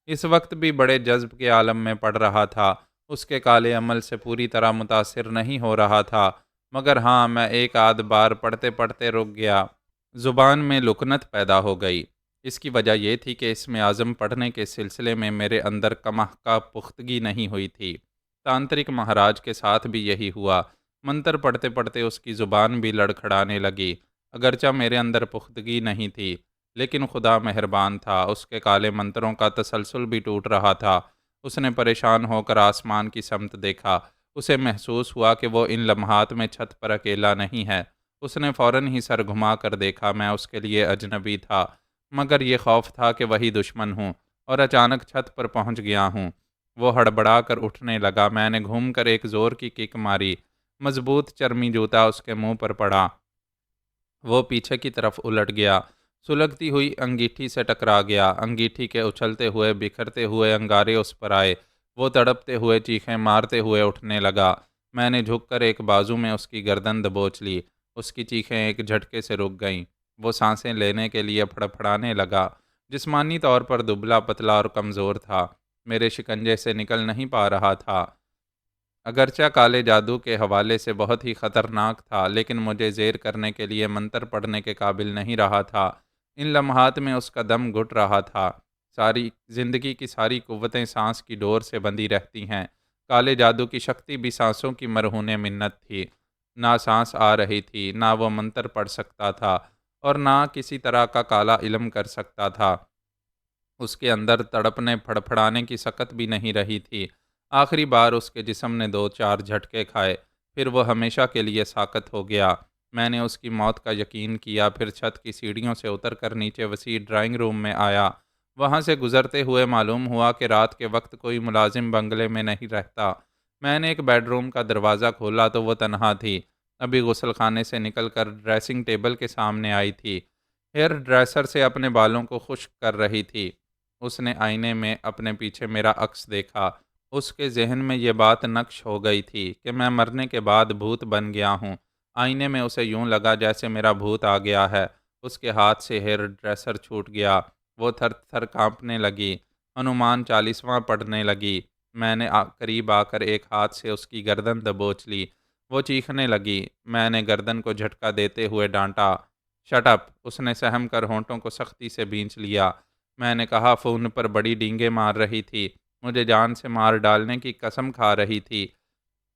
اس وقت بھی بڑے جذب کے عالم میں پڑھ رہا تھا، اس کے کالے عمل سے پوری طرح متاثر نہیں ہو رہا تھا، مگر ہاں، میں ایک آدھ بار پڑھتے پڑھتے رک گیا۔ زبان میں لکنت پیدا ہو گئی۔ اس کی وجہ یہ تھی کہ اسم اعظم پڑھنے کے سلسلے میں میرے اندر کماح کا پختگی نہیں ہوئی تھی۔ تانترک مہاراج کے ساتھ بھی یہی ہوا۔ منتر پڑھتے پڑھتے اس کی زبان بھی لڑکھڑانے لگی۔ اگرچہ میرے اندر پختگی نہیں تھی، لیکن خدا مہربان تھا، اس کے کالے منتروں کا تسلسل بھی ٹوٹ رہا تھا۔ اس نے پریشان ہو کر آسمان کی سمت دیکھا۔ اسے محسوس ہوا کہ وہ ان لمحات میں چھت پر اکیلا نہیں ہے۔ اس نے فوراً ہی سر گھما کر دیکھا۔ میں اس کے لیے اجنبی تھا، مگر یہ خوف تھا کہ وہی دشمن ہوں اور اچانک چھت پر پہنچ گیا ہوں۔ وہ ہڑبڑا کر اٹھنے لگا۔ میں نے گھوم کر ایک زور کی کک ماری۔ مضبوط چرمی جوتا اس کے منہ پر پڑا۔ وہ پیچھے کی طرف الٹ گیا، سلگتی ہوئی انگیٹھی سے ٹکرا گیا۔ انگیٹھی کے اچھلتے ہوئے، بکھرتے ہوئے انگارے اس پر آئے۔ وہ تڑپتے ہوئے، چیخیں مارتے ہوئے اٹھنے لگا۔ میں نے جھک کر ایک بازو میں اس کی گردن دبوچ لی۔ اس کی چیخیں ایک جھٹکے سے رک گئیں۔ وہ سانسیں لینے کے لیے پھڑپھڑانے لگا۔ جسمانی طور پر دبلا پتلا اور کمزور تھا، میرے شکنجے سے نکل نہیں پا رہا تھا۔ اگرچہ کالے جادو کے حوالے سے بہت ہی خطرناک تھا، لیکن مجھے زیر کرنے کے لیے منتر پڑھنے کے قابل نہیں رہا تھا۔ ان لمحات میں اس کا دم گھٹ رہا تھا۔ ساری زندگی کی ساری قوتیں سانس کی ڈور سے بندھی رہتی ہیں۔ کالے جادو کی شکتی بھی سانسوں کی مرہون منت تھی۔ نہ سانس آ رہی تھی، نہ وہ منتر پڑھ سکتا تھا، اور نہ کسی طرح کا کالا علم کر سکتا تھا۔ اس کے اندر تڑپنے پھڑپھڑانے کی سکت بھی نہیں رہی تھی۔ آخری بار اس کے جسم نے 2-4 جھٹکے کھائے، پھر وہ ہمیشہ کے لیے ساکت ہو گیا۔ میں نے اس کی موت کا یقین کیا، پھر چھت کی سیڑھیوں سے اتر کر نیچے وسیع ڈرائنگ روم میں آیا۔ وہاں سے گزرتے ہوئے معلوم ہوا کہ رات کے وقت کوئی ملازم بنگلے میں نہیں رہتا۔ میں نے ایک بیڈ روم کا دروازہ کھولا تو وہ تنہا تھی۔ ابھی غسل خانے سے نکل کر ڈریسنگ ٹیبل کے سامنے آئی تھی۔ ہیئر ڈریسر سے اپنے بالوں کو خشک کر رہی تھی۔ اس نے آئینے میں اپنے پیچھے میرا عکس دیکھا۔ اس کے ذہن میں یہ بات نقش ہو گئی تھی کہ میں مرنے کے بعد بھوت بن گیا ہوں۔ آئینے میں اسے یوں لگا جیسے میرا بھوت آ گیا ہے۔ اس کے ہاتھ سے ہیئر ڈریسر چھوٹ گیا۔ وہ تھر تھر کانپنے لگی، ہنومان چالیسواں پڑھنے لگی۔ میں نے قریب آ کر ایک ہاتھ سے اس کی گردن دبوچ لی۔ وہ چیخنے لگی۔ میں نے گردن کو جھٹکا دیتے ہوئے ڈانٹا، شٹ اپ! اس نے سہم کر ہونٹوں کو سختی سے بھینچ لیا۔ میں نے کہا، فون پر بڑی ڈینگیں مار رہی تھی، مجھے جان سے مار ڈالنے کی قسم کھا رہی تھی۔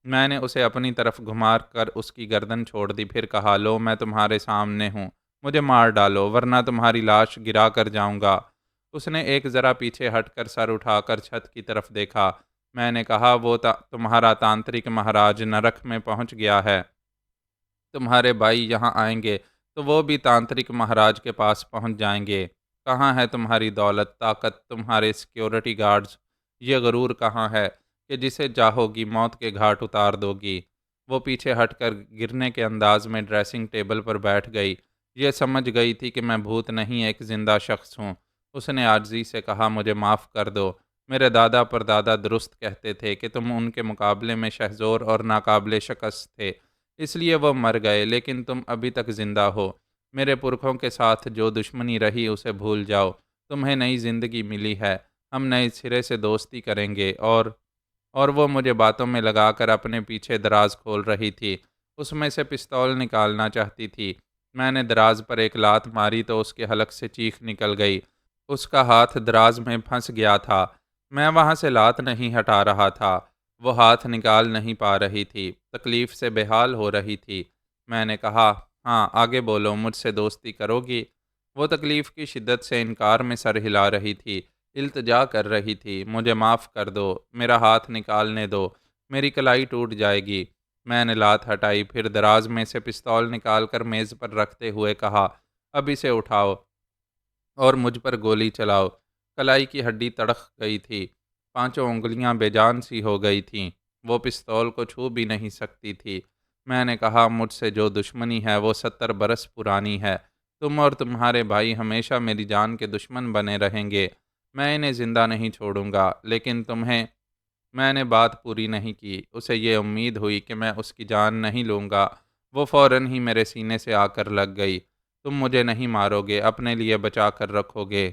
میں نے اسے اپنی طرف گھما کر اس کی گردن چھوڑ دی، پھر کہا، لو، میں تمہارے سامنے ہوں، مجھے مار ڈالو ورنہ تمہاری لاش گرا کر جاؤں گا۔ اس نے ایک ذرا پیچھے ہٹ کر سر اٹھا کر چھت کی طرف دیکھا۔ میں نے کہا، وہ تمہارا تانترک مہاراج نرک میں پہنچ گیا ہے۔ تمہارے بھائی یہاں آئیں گے تو وہ بھی تانترک مہاراج کے پاس پہنچ جائیں گے۔ کہاں ہے تمہاری دولت، طاقت، تمہارے سیکیورٹی گارڈز؟ یہ غرور کہاں ہے کہ جسے چاہو گی موت کے گھاٹ اتار دو گی؟ وہ پیچھے ہٹ کر گرنے کے انداز میں ڈریسنگ ٹیبل پر بیٹھ گئی۔ یہ سمجھ گئی تھی کہ میں بھوت نہیں، ایک زندہ شخص ہوں۔ اس نے عاجزی سے کہا، مجھے معاف کر دو۔ میرے دادا پردادا درست کہتے تھے کہ تم ان کے مقابلے میں شہزور اور ناقابل شکست تھے، اس لیے وہ مر گئے، لیکن تم ابھی تک زندہ ہو۔ میرے پرکھوں کے ساتھ جو دشمنی رہی اسے بھول جاؤ، تمہیں نئی زندگی ملی ہے، ہم نئے سرے سے دوستی کریں گے۔ اور وہ مجھے باتوں میں لگا کر اپنے پیچھے دراز کھول رہی تھی، اس میں سے پستول نکالنا چاہتی تھی۔ میں نے دراز پر ایک لات ماری تو اس کے حلق سے چیخ نکل گئی۔ اس کا ہاتھ دراز میں پھنس گیا تھا، میں وہاں سے لات نہیں ہٹا رہا تھا، وہ ہاتھ نکال نہیں پا رہی تھی، تکلیف سے بے حال ہو رہی تھی۔ میں نے کہا، ہاں آگے بولو، مجھ سے دوستی کرو گی؟ وہ تکلیف کی شدت سے انکار میں سر ہلا رہی تھی، التجا کر رہی تھی، مجھے معاف کر دو، میرا ہاتھ نکالنے دو، میری کلائی ٹوٹ جائے گی۔ میں نے لات ہٹائی، پھر دراز میں سے پستول نکال کر میز پر رکھتے ہوئے کہا، اب اسے اٹھاؤ اور مجھ پر گولی چلاؤ۔ کلائی کی ہڈی تڑک گئی تھی، پانچوں انگلیاں بے جان سی ہو گئی تھیں، وہ پستول کو چھو بھی نہیں سکتی تھی۔ میں نے کہا، مجھ سے جو دشمنی ہے وہ 70 برس پرانی ہے، تم اور تمہارے بھائی ہمیشہ میری جان کے دشمن بنے رہیں گے، میں انہیں زندہ نہیں چھوڑوں گا، لیکن تمہیں… میں نے بات پوری نہیں کی، اسے یہ امید ہوئی کہ میں اس کی جان نہیں لوں گا، وہ فوراً ہی میرے سینے سے آ کر لگ گئی۔ تم مجھے نہیں مارو گے، اپنے لیے بچا کر رکھو گے۔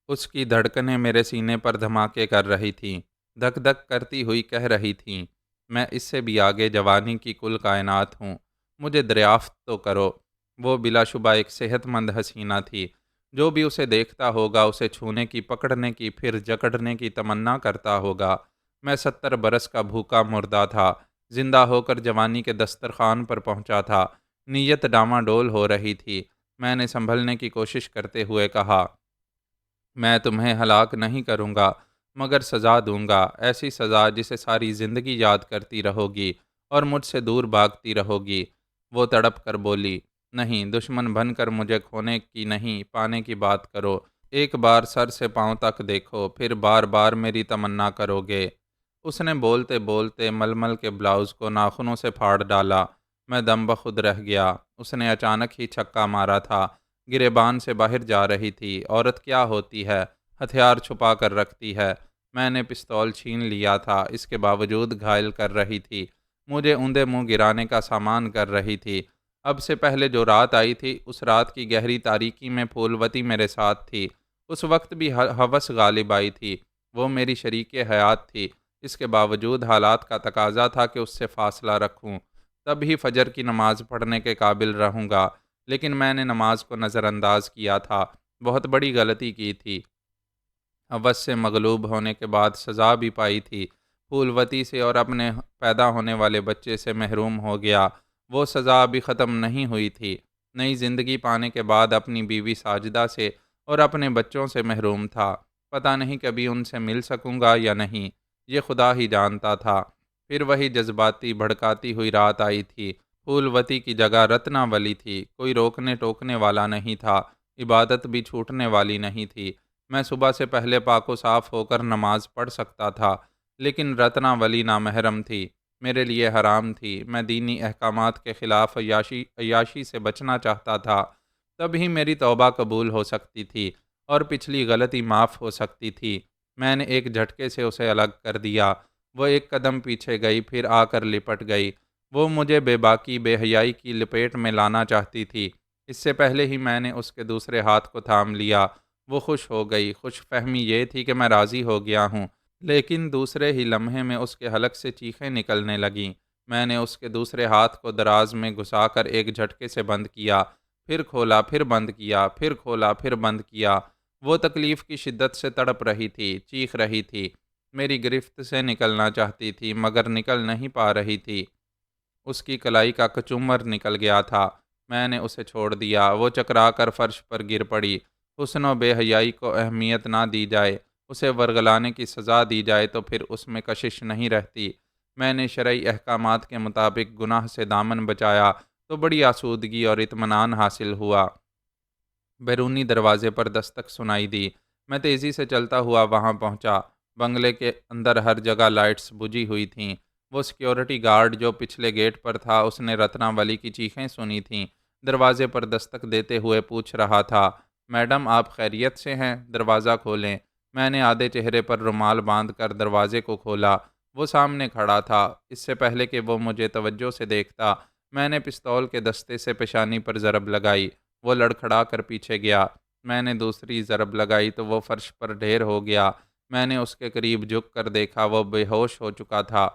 اس کی دھڑکنیں میرے سینے پر دھماکے کر رہی تھیں، دھک دھک کرتی ہوئی کہہ رہی تھیں، میں اس سے بھی آگے جوانی کی کل کائنات ہوں، مجھے دریافت تو کرو۔ وہ بلا شبہ ایک صحت مند حسینہ تھی، جو بھی اسے دیکھتا ہوگا اسے چھونے کی، پکڑنے کی، پھر جکڑنے کی تمنا کرتا ہوگا۔ میں 70 برس کا بھوکا مردہ تھا، زندہ ہو کر جوانی کے دسترخوان پر پہنچا تھا، نیت ڈاماڈول ہو رہی تھی۔ میں نے سنبھلنے کی کوشش کرتے ہوئے کہا، میں تمہیں ہلاک نہیں کروں گا، مگر سزا دوں گا، ایسی سزا جسے ساری زندگی یاد کرتی رہو گی اور مجھ سے دور بھاگتی رہو گی۔ وہ تڑپ کر بولی، نہیں، دشمن بن کر مجھے کھونے کی نہیں، پانے کی بات کرو۔ ایک بار سر سے پاؤں تک دیکھو، پھر بار بار میری تمنا کرو گے۔ اس نے بولتے بولتے ململ کے بلاؤز کو ناخنوں سے پھاڑ ڈالا۔ میں دم بخود رہ گیا۔ اس نے اچانک ہی چھکا مارا تھا، گریبان سے باہر جا رہی تھی۔ عورت کیا ہوتی ہے، ہتھیار چھپا کر رکھتی ہے۔ میں نے پستول چھین لیا تھا، اس کے باوجود گھائل کر رہی تھی، مجھے اوندے منہ گرانے کا سامان کر رہی تھی۔ اب سے پہلے جو رات آئی تھی، اس رات کی گہری تاریکی میں پھولوتی میرے ساتھ تھی۔ اس وقت بھی ہوس غالب آئی تھی، وہ میری شریک حیات تھی۔ اس کے باوجود حالات کا تقاضا تھا کہ اس سے فاصلہ رکھوں، تب ہی فجر کی نماز پڑھنے کے قابل رہوں گا، لیکن میں نے نماز کو نظر انداز کیا تھا، بہت بڑی غلطی کی تھی۔ ہوس سے مغلوب ہونے کے بعد سزا بھی پائی تھی، پھولوتی سے اور اپنے پیدا ہونے والے بچے سے محروم ہو گیا۔ وہ سزا ابھی ختم نہیں ہوئی تھی، نئی زندگی پانے کے بعد اپنی بیوی ساجدہ سے اور اپنے بچوں سے محروم تھا۔ پتہ نہیں کبھی ان سے مل سکوں گا یا نہیں، یہ خدا ہی جانتا تھا۔ پھر وہی جذباتی بھڑکاتی ہوئی رات آئی تھی۔ پھولوتی کی جگہ رتناولی تھی، کوئی روکنے ٹوکنے والا نہیں تھا، عبادت بھی چھوٹنے والی نہیں تھی۔ میں صبح سے پہلے پاک و صاف ہو کر نماز پڑھ سکتا تھا، لیکن رتناولی نامحرم تھی، میرے لیے حرام تھی۔ میں دینی احکامات کے خلاف عیاشی سے بچنا چاہتا تھا، تب ہی میری توبہ قبول ہو سکتی تھی اور پچھلی غلطی معاف ہو سکتی تھی۔ میں نے ایک جھٹکے سے اسے الگ کر دیا۔ وہ ایک قدم پیچھے گئی، پھر آ کر لپٹ گئی۔ وہ مجھے بے باکی، بے حیائی کی لپیٹ میں لانا چاہتی تھی، اس سے پہلے ہی میں نے اس کے دوسرے ہاتھ کو تھام لیا۔ وہ خوش ہو گئی، خوش فہمی یہ تھی کہ میں راضی ہو گیا ہوں، لیکن دوسرے ہی لمحے میں اس کے حلق سے چیخیں نکلنے لگیں۔ میں نے اس کے دوسرے ہاتھ کو دراز میں گھسا کر ایک جھٹکے سے بند کیا، پھر کھولا، پھر بند کیا، پھر کھولا، پھر بند کیا۔ وہ تکلیف کی شدت سے تڑپ رہی تھی، چیخ رہی تھی، میری گرفت سے نکلنا چاہتی تھی مگر نکل نہیں پا رہی تھی۔ اس کی کلائی کا کچومر نکل گیا تھا۔ میں نے اسے چھوڑ دیا، وہ چکرا کر فرش پر گر پڑی۔ حسن و بے حیائی کو اہمیت نہ دی جائے، اسے ورگلانے کی سزا دی جائے تو پھر اس میں کشش نہیں رہتی۔ میں نے شرعی احکامات کے مطابق گناہ سے دامن بچایا تو بڑی آسودگی اور اطمینان حاصل ہوا۔ بیرونی دروازے پر دستک سنائی دی۔ میں تیزی سے چلتا ہوا وہاں پہنچا۔ بنگلے کے اندر ہر جگہ لائٹس بجھی ہوئی تھیں۔ وہ سیکیورٹی گارڈ جو پچھلے گیٹ پر تھا، اس نے رتناولی کی چیخیں سنی تھیں۔ دروازے پر دستک دیتے ہوئے پوچھ رہا تھا، میڈم آپ خیریت سے ہیں؟ دروازہ کھولیں۔ میں نے آدھے چہرے پر رومال باندھ کر دروازے کو کھولا۔ وہ سامنے کھڑا تھا۔ اس سے پہلے کہ وہ مجھے توجہ سے دیکھتا، میں نے پستول کے دستے سے پیشانی پر ضرب لگائی۔ وہ لڑکھڑا کر پیچھے گیا۔ میں نے دوسری ضرب لگائی تو وہ فرش پر ڈھیر ہو گیا۔ میں نے اس کے قریب جھک کر دیکھا، وہ بے ہوش ہو چکا تھا۔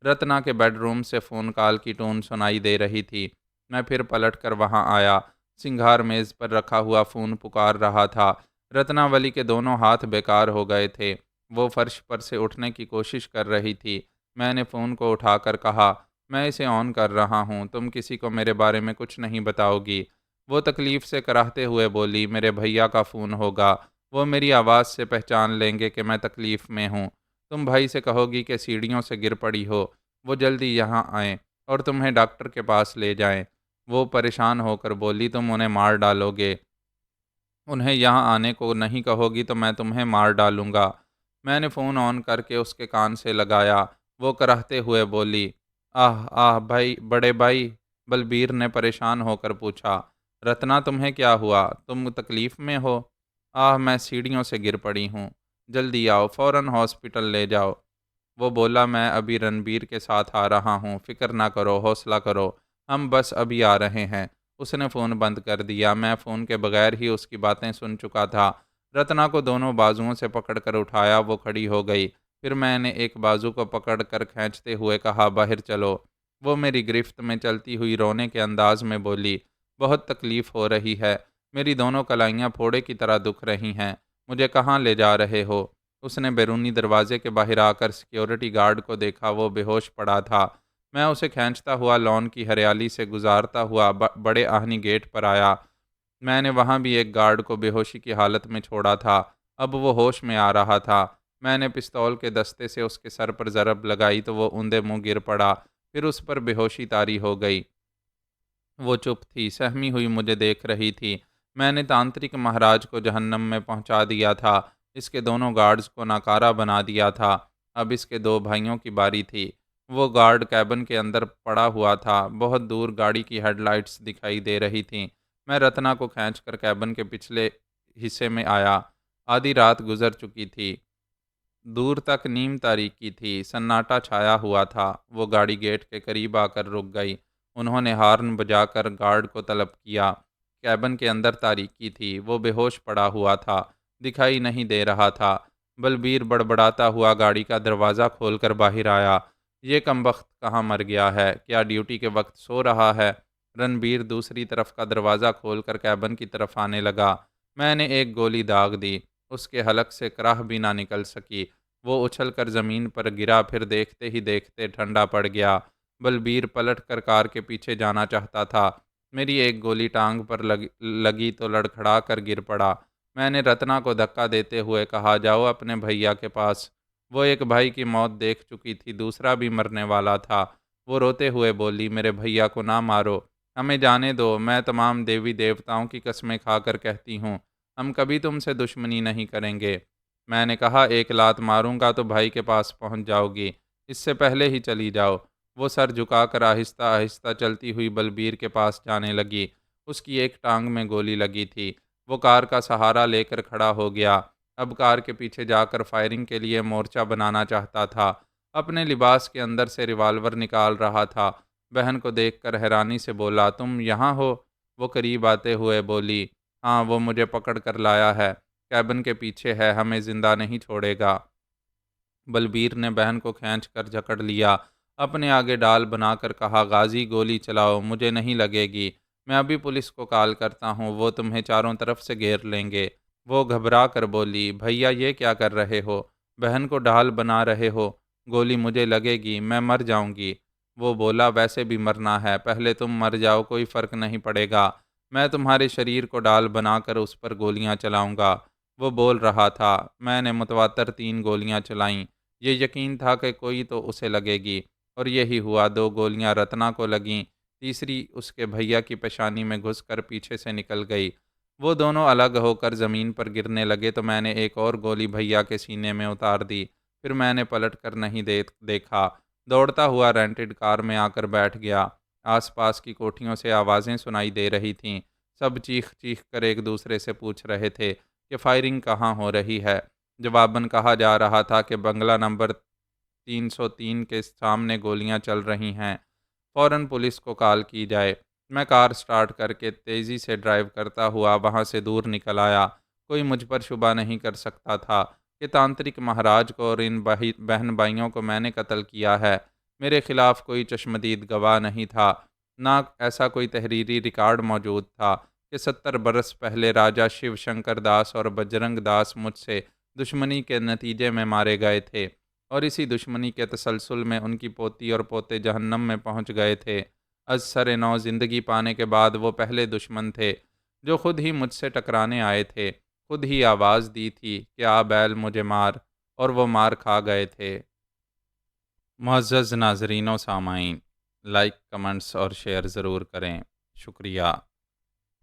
رتنا کے بیڈ روم سے فون کال کی ٹون سنائی دے رہی تھی۔ میں پھر پلٹ کر وہاں آیا۔ سنگھار میز پر رکھا ہوا فون پکار رہا تھا۔ رتناولی کے دونوں ہاتھ بیکار ہو گئے تھے۔ وہ فرش پر سے اٹھنے کی کوشش کر رہی تھی۔ میں نے فون کو اٹھا کر کہا، میں اسے آن کر رہا ہوں، تم کسی کو میرے بارے میں کچھ نہیں بتاؤ گی؟ وہ تکلیف سے کراہتے ہوئے بولی، میرے بھیا کا فون ہوگا، وہ میری آواز سے پہچان لیں گے کہ میں تکلیف میں ہوں۔ تم بھائی سے کہو گی کہ سیڑھیوں سے گر پڑی ہو، وہ جلدی یہاں آئیں اور تمہیں ڈاکٹر کے پاس لے جائیں۔ وہ پریشان ہو کر بولی، تم انہیں مار ڈالو گے، انہیں یہاں آنے کو نہیں کہو گی تو میں تمہیں مار ڈالوں گا۔ میں نے فون آن کر کے اس کے کان سے لگایا۔ وہ کراہتے ہوئے بولی، آہ آہ بھائی، بڑے بھائی؟ بلبیر نے پریشان ہو کر پوچھا۔ رتنا تمہیں کیا ہوا؟ تم تکلیف میں ہو؟ آہ میں سیڑھیوں سے گر پڑی ہوں، جلدی آؤ، فوراً ہاسپٹل لے جاؤ۔ وہ بولا، میں ابھی رنبیر کے ساتھ آ رہا ہوں، فکر نہ کرو، حوصلہ کرو، ہم بس ابھی آ رہے ہیں۔ اس نے فون بند کر دیا۔ میں فون کے بغیر ہی اس کی باتیں سن چکا تھا۔ رتنا کو دونوں بازوؤں سے پکڑ کر اٹھایا، وہ کھڑی ہو گئی۔ پھر میں نے ایک بازو کو پکڑ کر کھینچتے ہوئے کہا، باہر چلو۔ وہ میری گرفت میں چلتی ہوئی رونے کے انداز میں بولی، بہت تکلیف ہو رہی ہے، میری دونوں کلائیاں پھوڑے کی طرح دکھ رہی ہیں، مجھے کہاں لے جا رہے ہو؟ اس نے بیرونی دروازے کے باہر آ کر سیکیورٹی گارڈ کو دیکھا، وہ بے ہوش پڑا تھا۔ میں اسے کھینچتا ہوا لان کی ہریالی سے گزارتا ہوا بڑے آہنی گیٹ پر آیا۔ میں نے وہاں بھی ایک گارڈ کو بے ہوشی کی حالت میں چھوڑا تھا، اب وہ ہوش میں آ رہا تھا۔ میں نے پستول کے دستے سے اس کے سر پر ضرب لگائی تو وہ اوندے منہ گر پڑا، پھر اس پر بے ہوشی طاری ہو گئی۔ وہ چپ تھی، سہمی ہوئی مجھے دیکھ رہی تھی۔ میں نے تانترک مہاراج کو جہنم میں پہنچا دیا تھا، اس کے دونوں گارڈز کو ناکارہ بنا دیا تھا، اب اس کے دو بھائیوں کی باری تھی۔ وہ گارڈ کیبن کے اندر پڑا ہوا تھا، بہت دور گاڑی کی ہیڈ لائٹس دکھائی دے رہی تھیں۔ میں رتنا کو کھینچ کر کیبن کے پچھلے حصے میں آیا۔ آدھی رات گزر چکی تھی، دور تک نیم تاریکی تھی، سناٹا چھایا ہوا تھا۔ وہ گاڑی گیٹ کے قریب آ کر رک گئی۔ انہوں نے ہارن بجا کر گارڈ کو طلب کیا۔ کیبن کے اندر تاریکی تھی، وہ بے ہوش پڑا ہوا تھا، دکھائی نہیں دے رہا تھا۔ بلبیر بڑبڑاتا ہوا گاڑی کا دروازہ کھول کر باہر آیا۔ یہ کمبخت کہاں مر گیا ہے؟ کیا ڈیوٹی کے وقت سو رہا ہے؟ رنبیر دوسری طرف کا دروازہ کھول کر کیبن کی طرف آنے لگا۔ میں نے ایک گولی داغ دی، اس کے حلق سے کراہ بھی نہ نکل سکی۔ وہ اچھل کر زمین پر گرا، پھر دیکھتے ہی دیکھتے ٹھنڈا پڑ گیا۔ بلبیر پلٹ کر کار کے پیچھے جانا چاہتا تھا۔ میری ایک گولی ٹانگ پر لگی تو لڑکھڑا کر گر پڑا۔ میں نے رتنا کو دھکا دیتے ہوئے کہا، جاؤ اپنے بھیا کے پاس۔ وہ ایک بھائی کی موت دیکھ چکی تھی، دوسرا بھی مرنے والا تھا۔ وہ روتے ہوئے بولی، میرے بھیا کو نہ مارو، ہمیں جانے دو، میں تمام دیوی دیوتاؤں کی قسمیں کھا کر کہتی ہوں، ہم کبھی تم سے دشمنی نہیں کریں گے۔ میں نے کہا، ایک لات ماروں گا تو بھائی کے پاس پہنچ جاؤ گی، اس سے پہلے ہی چلی جاؤ۔ وہ سر جھکا کر آہستہ آہستہ چلتی ہوئی بلبیر کے پاس جانے لگی۔ اس کی ایک ٹانگ میں گولی لگی تھی۔ وہ کار کا سہارا لے کر کھڑا ہو گیا، اب کار کے پیچھے جا کر فائرنگ کے لیے مورچہ بنانا چاہتا تھا۔ اپنے لباس کے اندر سے ریوالور نکال رہا تھا۔ بہن کو دیکھ کر حیرانی سے بولا، تم یہاں ہو؟ وہ قریب آتے ہوئے بولی، ہاں، وہ مجھے پکڑ کر لایا ہے، کیبن کے پیچھے ہے، ہمیں زندہ نہیں چھوڑے گا۔ بلبیر نے بہن کو کھینچ کر جکڑ لیا، اپنے آگے ڈال بنا کر کہا، غازی گولی چلاؤ، مجھے نہیں لگے گی، میں ابھی پولیس کو کال کرتا ہوں، وہ تمہیں چاروں طرف سے گھیر لیں گے۔ وہ گھبرا کر بولی، بھیا یہ کیا کر رہے ہو؟ بہن کو ڈھال بنا رہے ہو، گولی مجھے لگے گی، میں مر جاؤں گی۔ وہ بولا، ویسے بھی مرنا ہے، پہلے تم مر جاؤ، کوئی فرق نہیں پڑے گا، میں تمہارے شریر کو ڈال بنا کر اس پر گولیاں چلاؤں گا۔ وہ بول رہا تھا۔ میں نے متواتر 3 گولیاں چلائیں، یہ یقین تھا کہ کوئی تو اسے لگے گی، اور یہی ہوا، 2 گولیاں رتنا کو لگیں، تیسری اس کے بھیا کی پیشانی میں گھس کر پیچھے سے نکل گئی۔ وہ دونوں الگ ہو کر زمین پر گرنے لگے تو میں نے ایک اور گولی بھیا کے سینے میں اتار دی۔ پھر میں نے پلٹ کر نہیں دیکھا، دوڑتا ہوا رینٹڈ کار میں آ کر بیٹھ گیا۔ آس پاس کی کوٹھیوں سے آوازیں سنائی دے رہی تھیں، سب چیخ چیخ کر ایک دوسرے سے پوچھ رہے تھے کہ فائرنگ کہاں ہو رہی ہے۔ جواباً کہا جا رہا تھا کہ بنگلہ نمبر 303 کے سامنے گولیاں چل رہی ہیں، فوراً پولیس کو کال کی جائے۔ میں کار سٹارٹ کر کے تیزی سے ڈرائیو کرتا ہوا وہاں سے دور نکل آیا۔ کوئی مجھ پر شبہ نہیں کر سکتا تھا کہ تانترک مہاراج کو اور ان بہن بھائیوں کو میں نے قتل کیا ہے۔ میرے خلاف کوئی چشمدید گواہ نہیں تھا، نہ ایسا کوئی تحریری ریکارڈ موجود تھا کہ 70 برس پہلے راجا شیو شنکر داس اور بجرنگ داس مجھ سے دشمنی کے نتیجے میں مارے گئے تھے، اور اسی دشمنی کے تسلسل میں ان کی پوتی اور پوتے جہنم میں پہنچ گئے تھے۔ از سر نو زندگی پانے کے بعد وہ پہلے دشمن تھے جو خود ہی مجھ سے ٹکرانے آئے تھے، خود ہی آواز دی تھی کہ آ بیل مجھے مار، اور وہ مار کھا گئے تھے۔ معزز ناظرین و سامعین، لائک، کمنٹس اور شیئر ضرور کریں۔ شکریہ۔